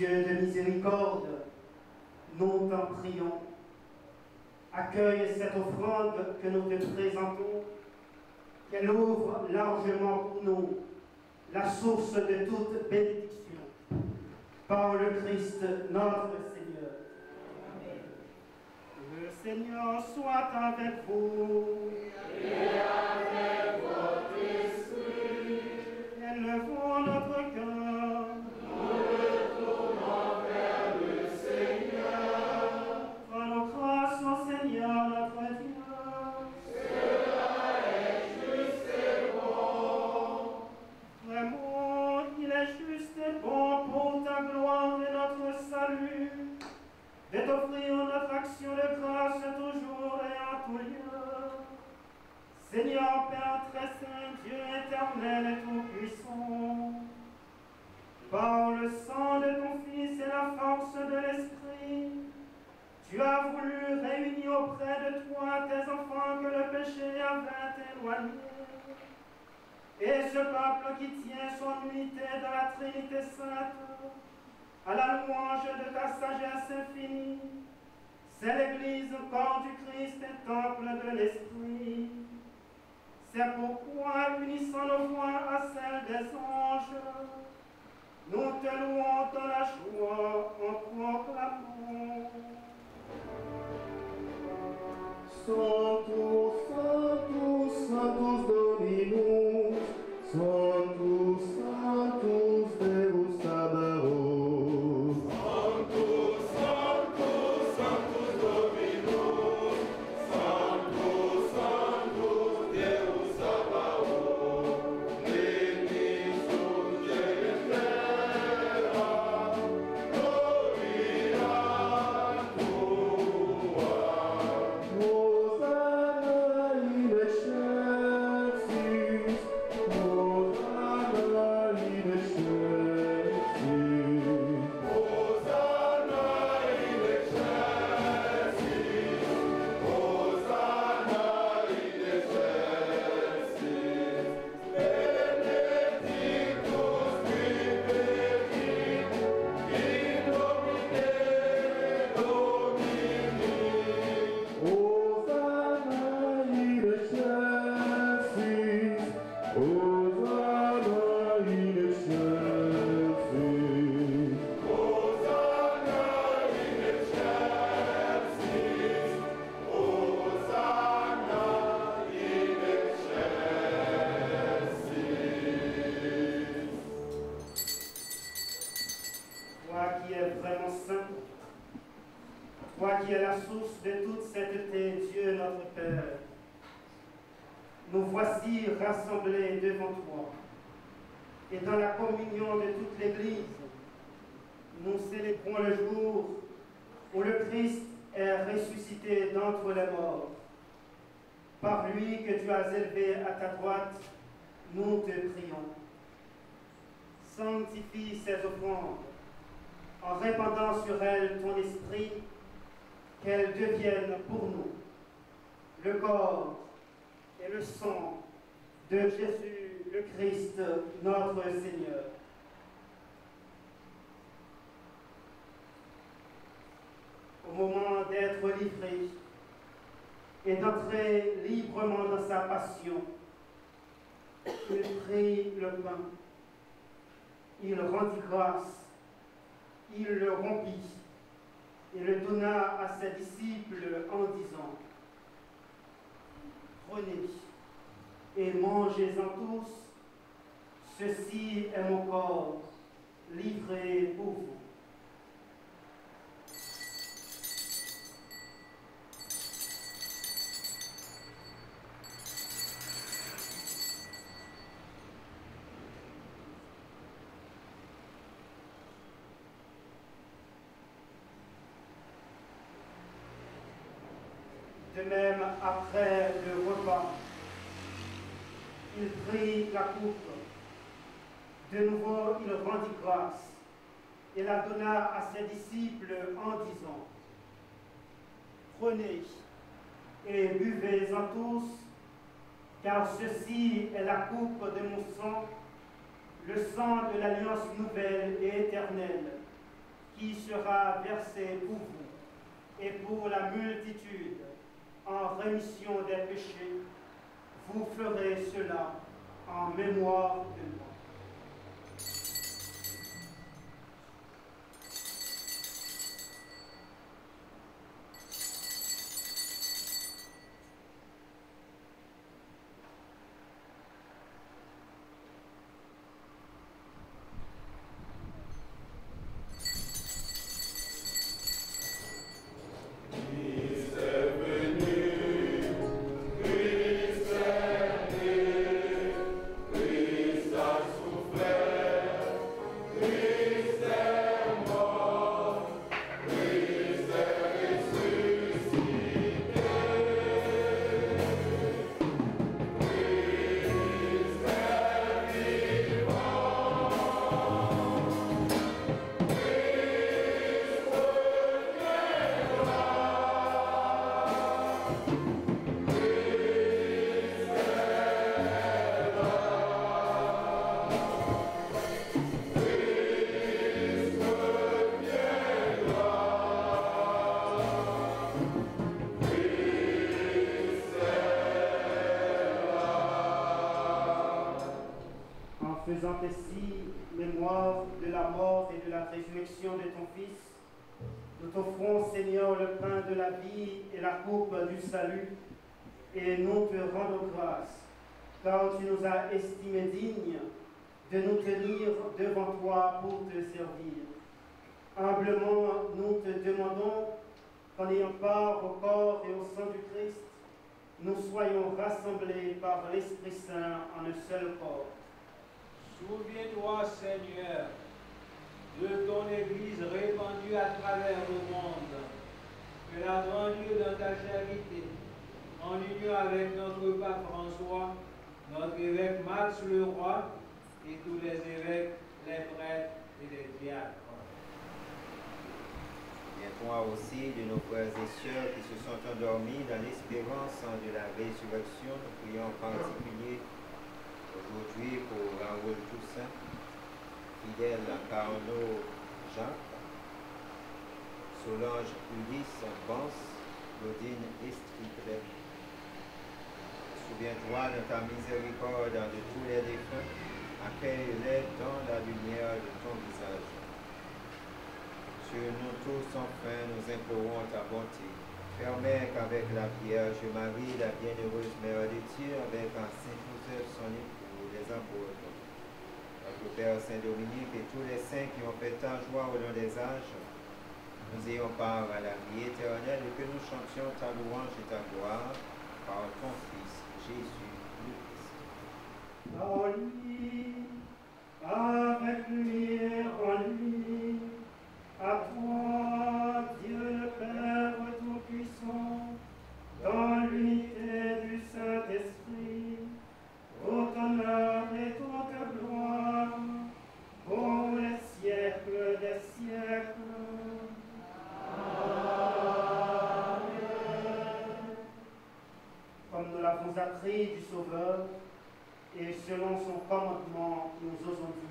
Dieu de miséricorde, nous t'en prions. Accueille cette offrande que nous te présentons, qu'elle ouvre largement pour nous la source de toute bénédiction. Par le Christ, notre Seigneur. Amen. Le Seigneur soit avec vous. Et avec votre esprit. Élevons notre cœur. Nous le tournons vers le Seigneur. Rendons grâce au Seigneur notre Dieu. Cela est juste et bon. Vraiment, il est juste et bon pour ta gloire et notre salut, de t'offrir notre action de grâce toujours et en tout lieu. Seigneur Père très saint, Dieu éternel et tout-puissant, par le sang de ton Fils et la force de l'Esprit, tu as voulu réunir auprès de toi tes enfants que le péché avait éloignés. Et ce peuple qui tient son unité dans la Trinité Sainte, à la louange de ta sagesse infinie, c'est l'Église, corps du Christ et temple de l'Esprit. C'est pourquoi, unissant nos voix à celles des anges, nous te louons dans la joie en proclamant. Sanctus, Sanctus, Sanctus Dominus, Sanctus, Sanctus Deus Sabaoth. Sanctus, Sanctus, Sanctus Dominus, Sanctus, Sanctus Deus Sabaoth, benedictus terra, gloria tua. Hosanna in excelsis, Hosanna in excelsis. Hosanna in excelsis, Hosanna in excelsis, benedictus qui venit in nomine Domini. Hosanna in excelsis, Hosanna in excelsis. Hosanna in excelsis, Hosanna in excelsis. Toi qui es vraiment saint, toi qui es la source de toute sainteté, Dieu notre Père, nous voici rassemblés devant toi. Et dans la communion de toute l'Église, nous célébrons le jour où le Christ est ressuscité d'entre les morts. Par lui que tu as élevé à ta droite, nous te prions. Sanctifie ces offrandes en répandant sur elles ton esprit, qu'elles deviennent pour nous le corps et le sang de Jésus le Christ, notre Seigneur. Au moment d'être livré et d'entrer librement dans sa passion, il prit le pain, il rendit grâce, il le rompit et le donna à ses disciples en disant: prenez et mangez-en tous, ceci est mon corps livré pour vous. De même, après le repas, il prit la coupe. De nouveau, il rendit grâce et la donna à ses disciples en disant: prenez et buvez-en tous, car ceci est la coupe de mon sang, le sang de l'alliance nouvelle et éternelle, qui sera versé pour vous et pour la multitude en rémission des péchés, vous ferez cela en mémoire de moi. Faisant ainsi mémoire de la mort et de la résurrection de ton Fils, nous t'offrons, Seigneur, le pain de la vie et la coupe du salut, et nous te rendons grâce, car tu nous as estimés dignes de nous tenir devant toi pour te servir. Humblement, nous te demandons qu'en ayant part au corps et au sang du Christ, nous soyons rassemblés par l'Esprit Saint en un seul corps. Souviens-toi, Seigneur, de ton Église répandue à travers le monde, que la grandeur dans ta charité, en union avec notre pape François, notre évêque Max le Roi, et tous les évêques, les prêtres et les diacres. Viens-toi aussi de nos frères et sœurs qui se sont endormis dans l'espérance de la résurrection. Nous prions en particulier aujourd'hui pour Raoul Toussaint, Fidèle Carnot Jacques, Solange Ulysse Vance, Claudine Estriclet. Souviens-toi de ta miséricorde de tous les défunts, accueille-les dans la lumière de ton visage. Sur nous tous, enfin, nous implorons ta bonté. Permets qu'avec la Vierge Marie, la bienheureuse Mère de Dieu, avec un Saint Joseph, son époux, les apôtres, notre Père Saint-Dominique et tous les saints qui ont fait ta joie au long des âges, nous ayons part à la vie éternelle et que nous chantions ta louange et ta gloire par ton Fils, Jésus le Christ. En lui, avec lui et en lui, à toi, Dieu le Père Tout-Puissant, dans l'unité du Saint-Esprit, tout honneur et toute gloire, pour les siècles des siècles. Amen. Comme nous l'avons appris du Sauveur, et selon son commandement, nous osons dire.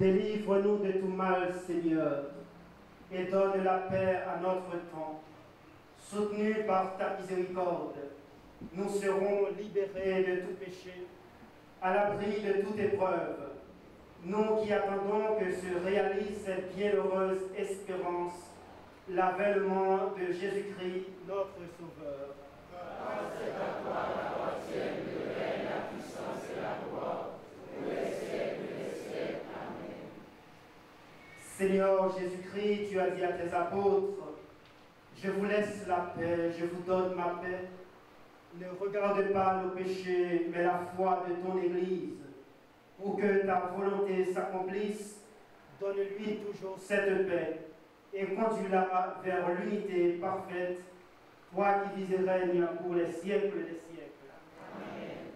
Délivre-nous de tout mal, Seigneur, et donne la paix à notre temps. Soutenus par ta miséricorde, nous serons libérés de tout péché, à l'abri de toute épreuve, nous qui attendons que se réalise cette bienheureuse espérance, l'avènement de Jésus-Christ, notre Sauveur. Car c'est à toi qu'appartiennent le règne, la puissance et la gloire, pour les siècles des siècles. Amen. Seigneur Jésus-Christ, tu as dit à tes apôtres, je vous laisse la paix, je vous donne ma paix. Ne regarde pas nos péchés, mais la foi de ton Église, pour que ta volonté s'accomplisse donne-lui toujours cette paix et conduis-la vers l'unité parfaite, toi qui vis et règnes pour les siècles des siècles. Amen.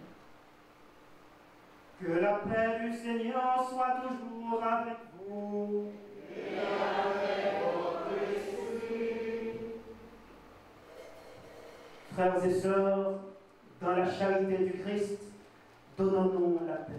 Que la paix du Seigneur soit toujours avec vous. Et avec votre esprit. Frères et sœurs, dans la charité du Christ, donnons-nous la paix.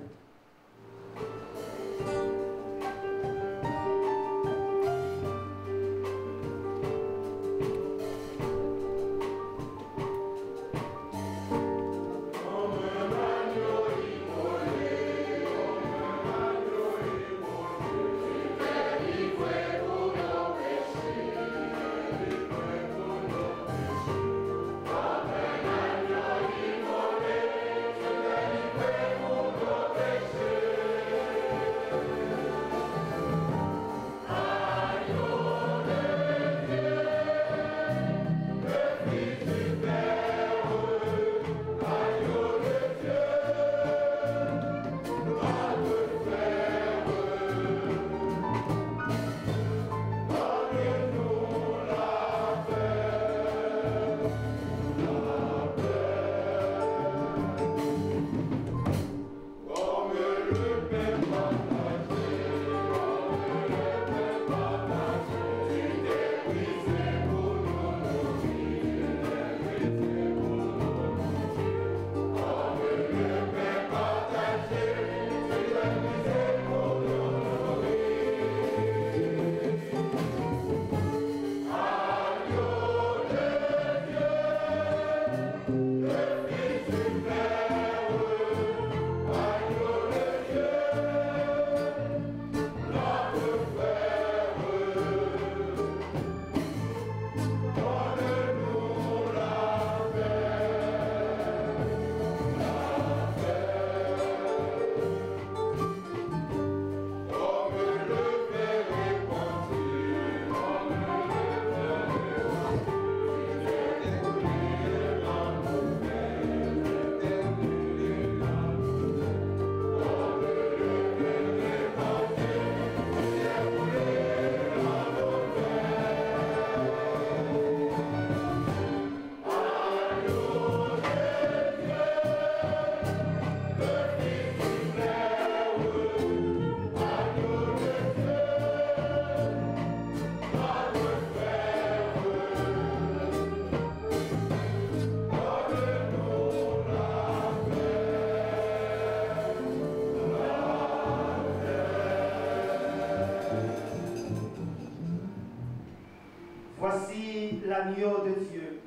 Voici l'agneau de Dieu.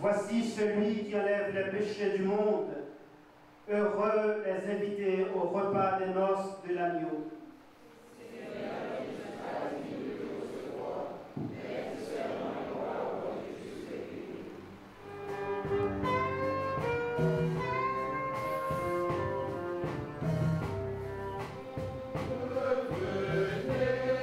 Voici celui qui enlève les péchés du monde. Heureux les invités au repas des noces de l'agneau. Devenez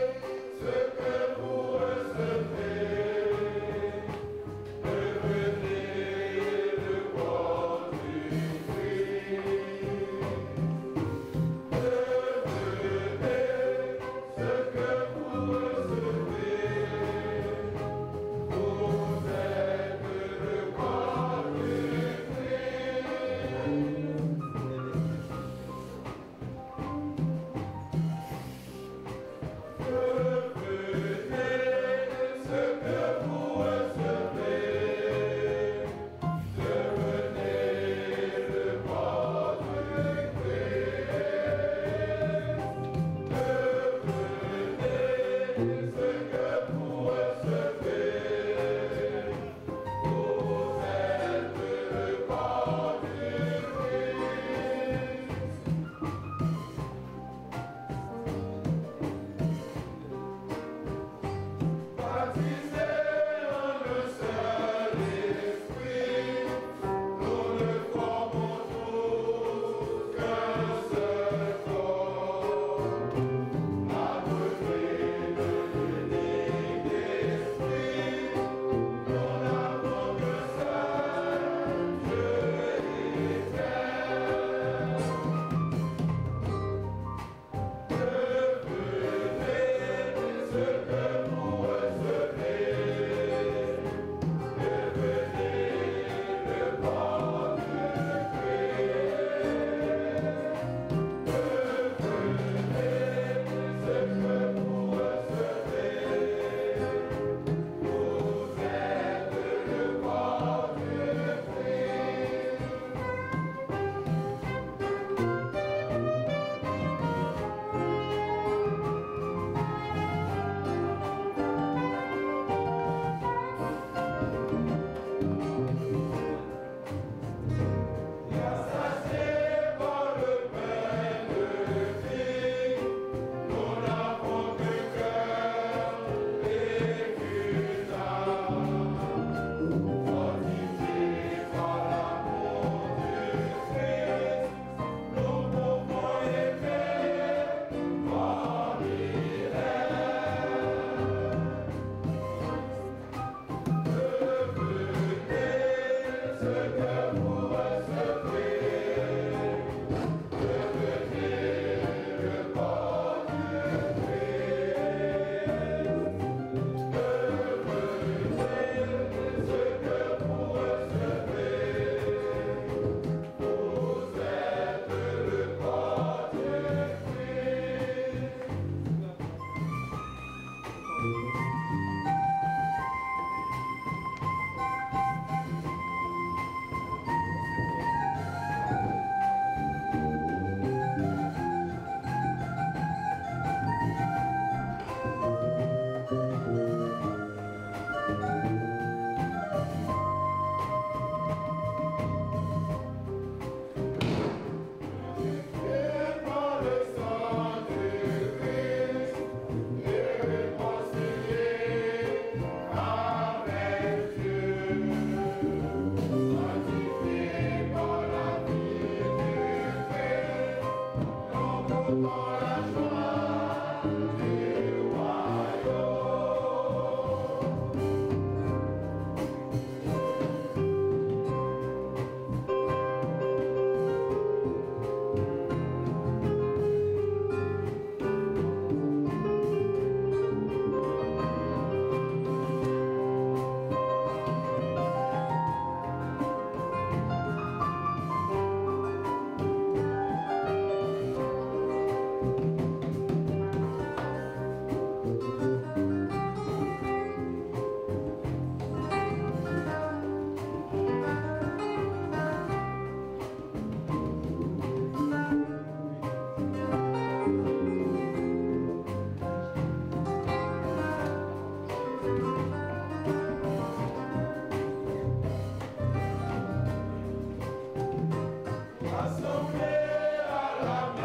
Devenez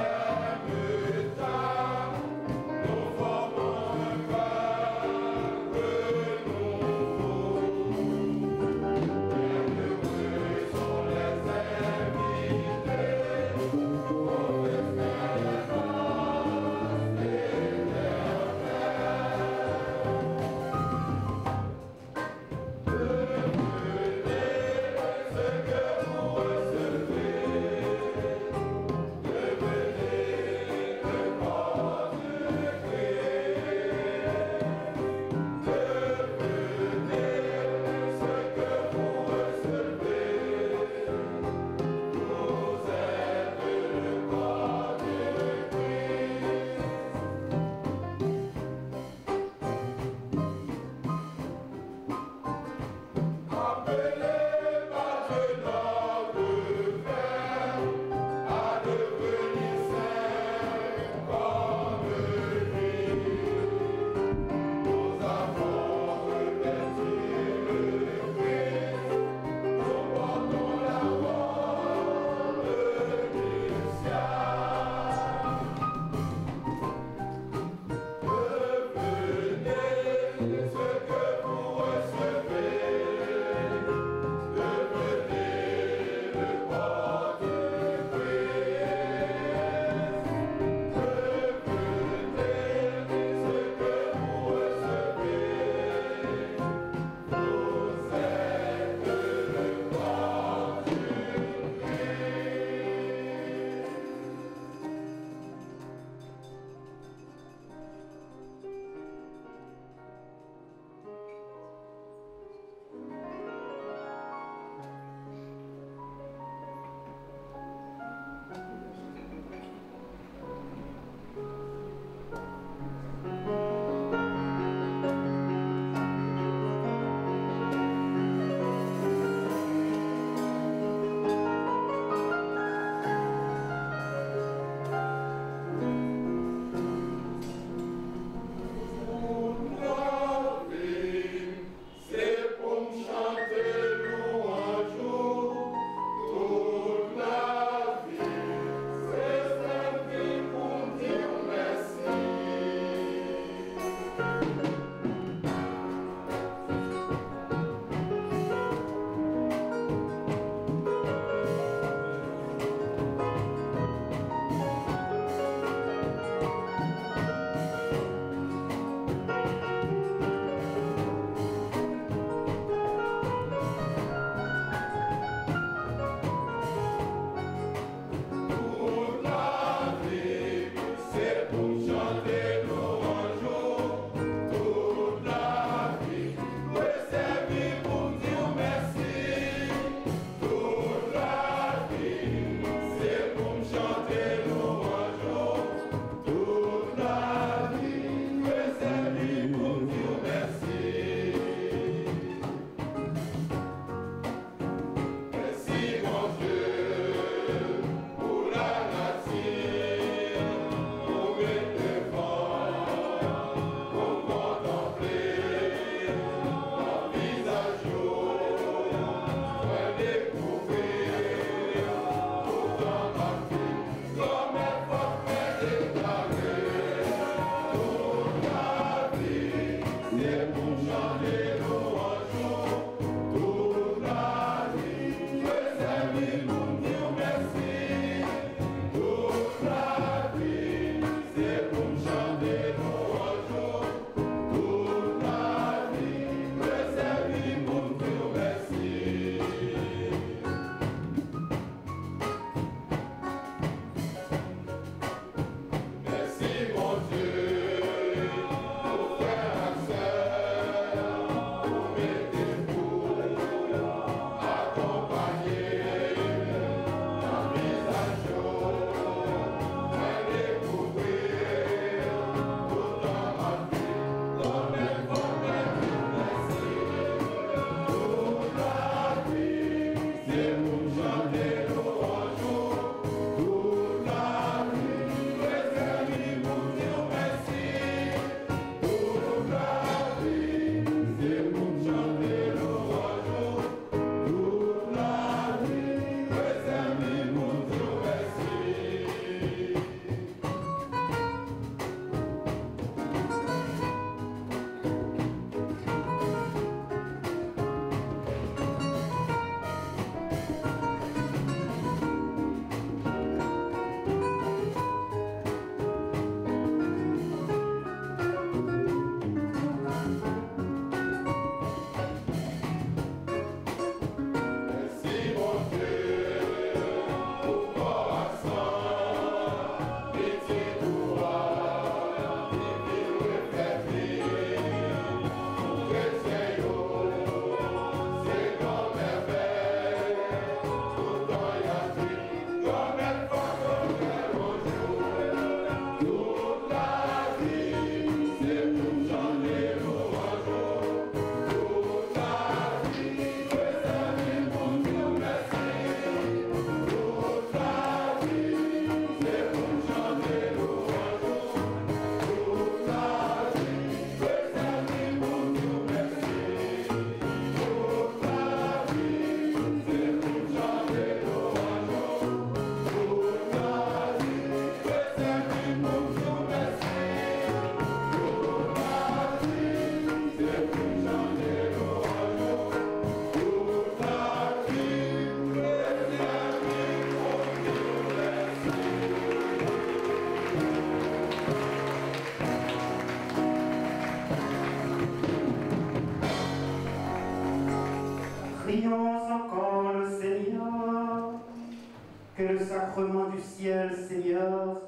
du ciel, Seigneur,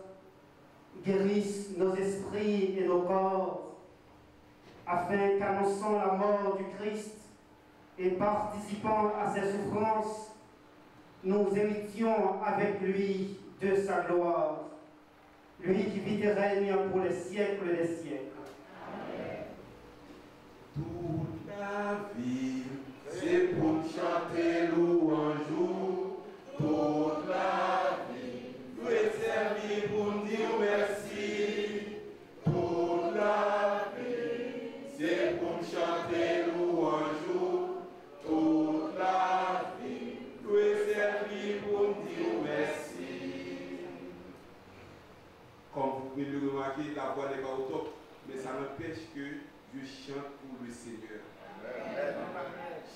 guérisse nos esprits et nos corps, afin qu'annonçant la mort du Christ et participant à ses souffrances, nous héritions avec lui de sa gloire, lui qui vit et règne pour les siècles des siècles. Amen. Toute la vie, c'est pour chanter louange. Toute la vie, nous est servi pour nous dire merci. Toute la vie, c'est pour chanter louange. Toute la vie, nous est servi pour nous dire merci. Comme vous pouvez le remarquer, la voix n'est pas au top, mais ça n'empêche que je chante pour le Seigneur.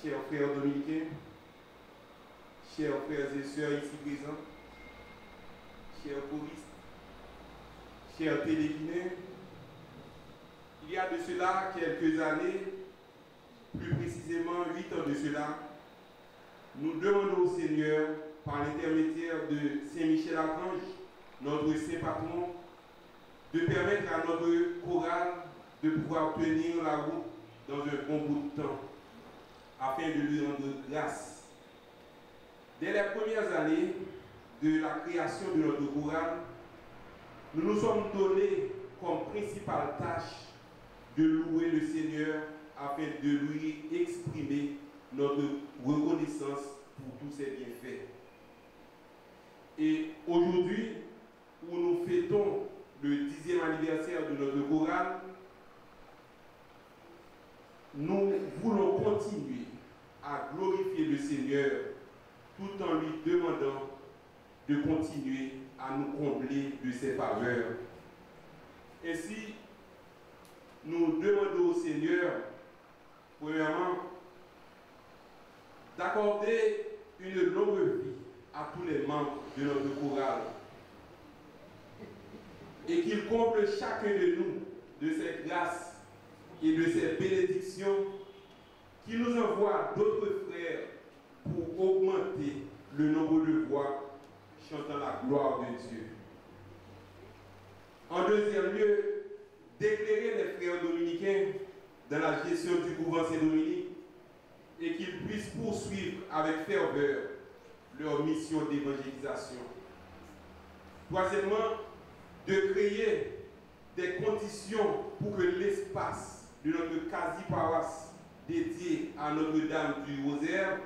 Chers frères dominicains, chers frères et sœurs ici présents, chers choristes, chers téléguinéens, il y a de cela quelques années, plus précisément 8 ans de cela, nous demandons au Seigneur, par l'intermédiaire de Saint-Michel-Archange, notre saint patron, de permettre à notre chorale de pouvoir tenir la route dans un bon bout de temps, afin de lui rendre grâce. Dès les premières années de la création de notre chorale, nous nous sommes donnés comme principale tâche de louer le Seigneur afin de lui exprimer notre reconnaissance pour tous ses bienfaits. Et aujourd'hui, où nous fêtons le 10e anniversaire de notre chorale, nous voulons continuer à glorifier le Seigneur tout en lui demandant de continuer à nous combler de ses faveurs. Ainsi, nous demandons au Seigneur, premièrement, d'accorder une longue vie à tous les membres de notre chorale et qu'il comble chacun de nous de ses grâces et de ses bénédictions, qui nous envoie d'autres frères pour augmenter le nombre de voix chantant la gloire de Dieu. En deuxième lieu, d'éclairer les frères dominicains dans la gestion du couvent Saint-Dominique et qu'ils puissent poursuivre avec ferveur leur mission d'évangélisation. Troisièmement, de créer des conditions pour que l'espace de notre quasi-paroisse dédiée à Notre-Dame du Rosaire,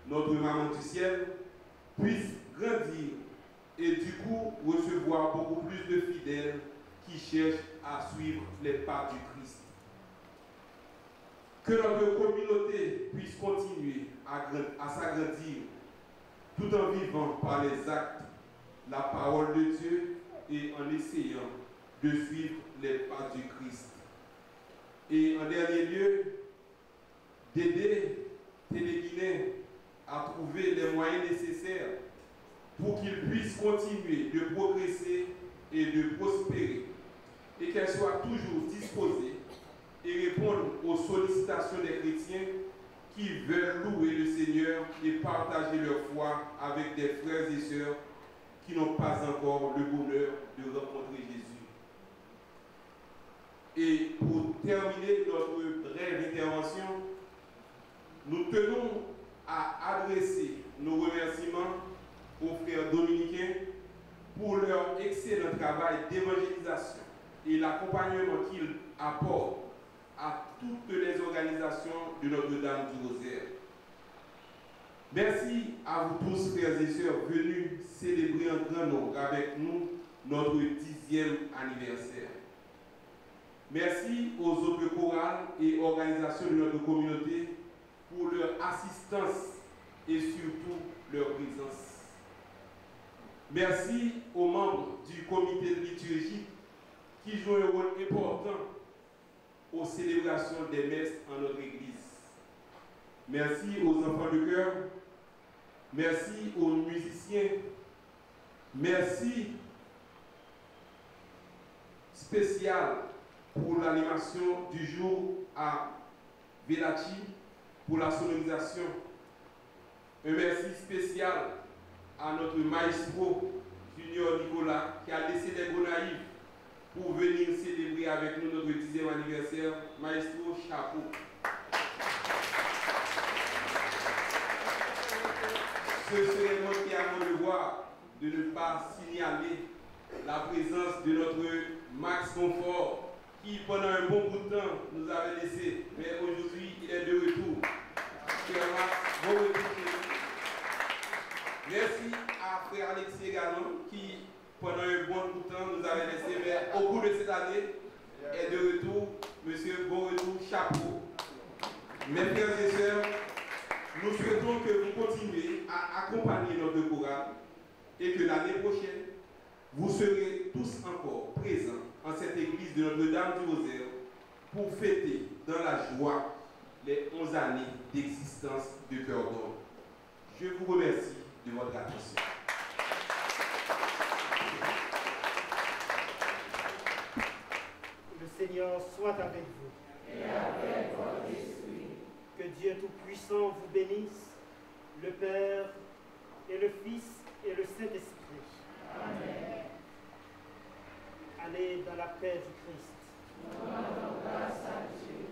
notre Maman du Ciel, puisse grandir et du coup recevoir beaucoup plus de fidèles qui cherchent à suivre les pas du Christ. Que notre communauté puisse continuer à s'agrandir tout en vivant par les actes la parole de Dieu et en essayant de suivre les pas du Christ. Et en dernier lieu, d'aider Téléguinéens à trouver les moyens nécessaires pour qu'ils puissent continuer de progresser et de prospérer, et qu'elles soient toujours disposées et répondre aux sollicitations des chrétiens qui veulent louer le Seigneur et partager leur foi avec des frères et sœurs qui n'ont pas encore le bonheur de rencontrer Jésus. Et pour terminer notre brève intervention, nous tenons à adresser nos remerciements aux frères dominicains pour leur excellent travail d'évangélisation et l'accompagnement qu'ils apportent à toutes les organisations de Notre-Dame du Rosaire. Merci à vous tous, frères et sœurs, venus célébrer en grand nombre avec nous notre 10e anniversaire. Merci aux autres chorales et organisations de notre communauté pour leur assistance et surtout leur présence. Merci aux membres du comité de liturgie qui jouent un rôle important aux célébrations des messes en notre Église. Merci aux enfants de chœur. Merci aux musiciens. Merci spécial pour l'animation du jour à Velachi pour la sonorisation. Un merci spécial à notre maestro Junior Junior Nicolas, qui a laissé des Gonaïves pour venir célébrer avec nous notre 10e anniversaire. Maestro, chapeau. Ce serait notre à mon devoir de ne pas signaler la présence de notre Max Confort, qui pendant un bon bout de temps nous avait laissé, mais aujourd'hui il est de retour. Frère Max, bon retour. Merci à frère Alexis également, qui pendant un bon bout de temps nous avait laissé, mais au cours de cette année est de retour. Monsieur, bon retour, chapeau. Mes frères et sœurs, nous souhaitons que vous continuez à accompagner notre programme et que l'année prochaine, vous serez tous encore présents en cette église de Notre-Dame du Rosaire pour fêter dans la joie les 11 années d'existence de Cœur d'Or. Je vous remercie de votre attention. Le Seigneur soit avec vous. Et avec votre esprit. Que Dieu Tout-Puissant vous bénisse, le Père et le Fils et le Saint-Esprit. Amen. Allez dans la paix du Christ. Nous rendons grâce à Dieu.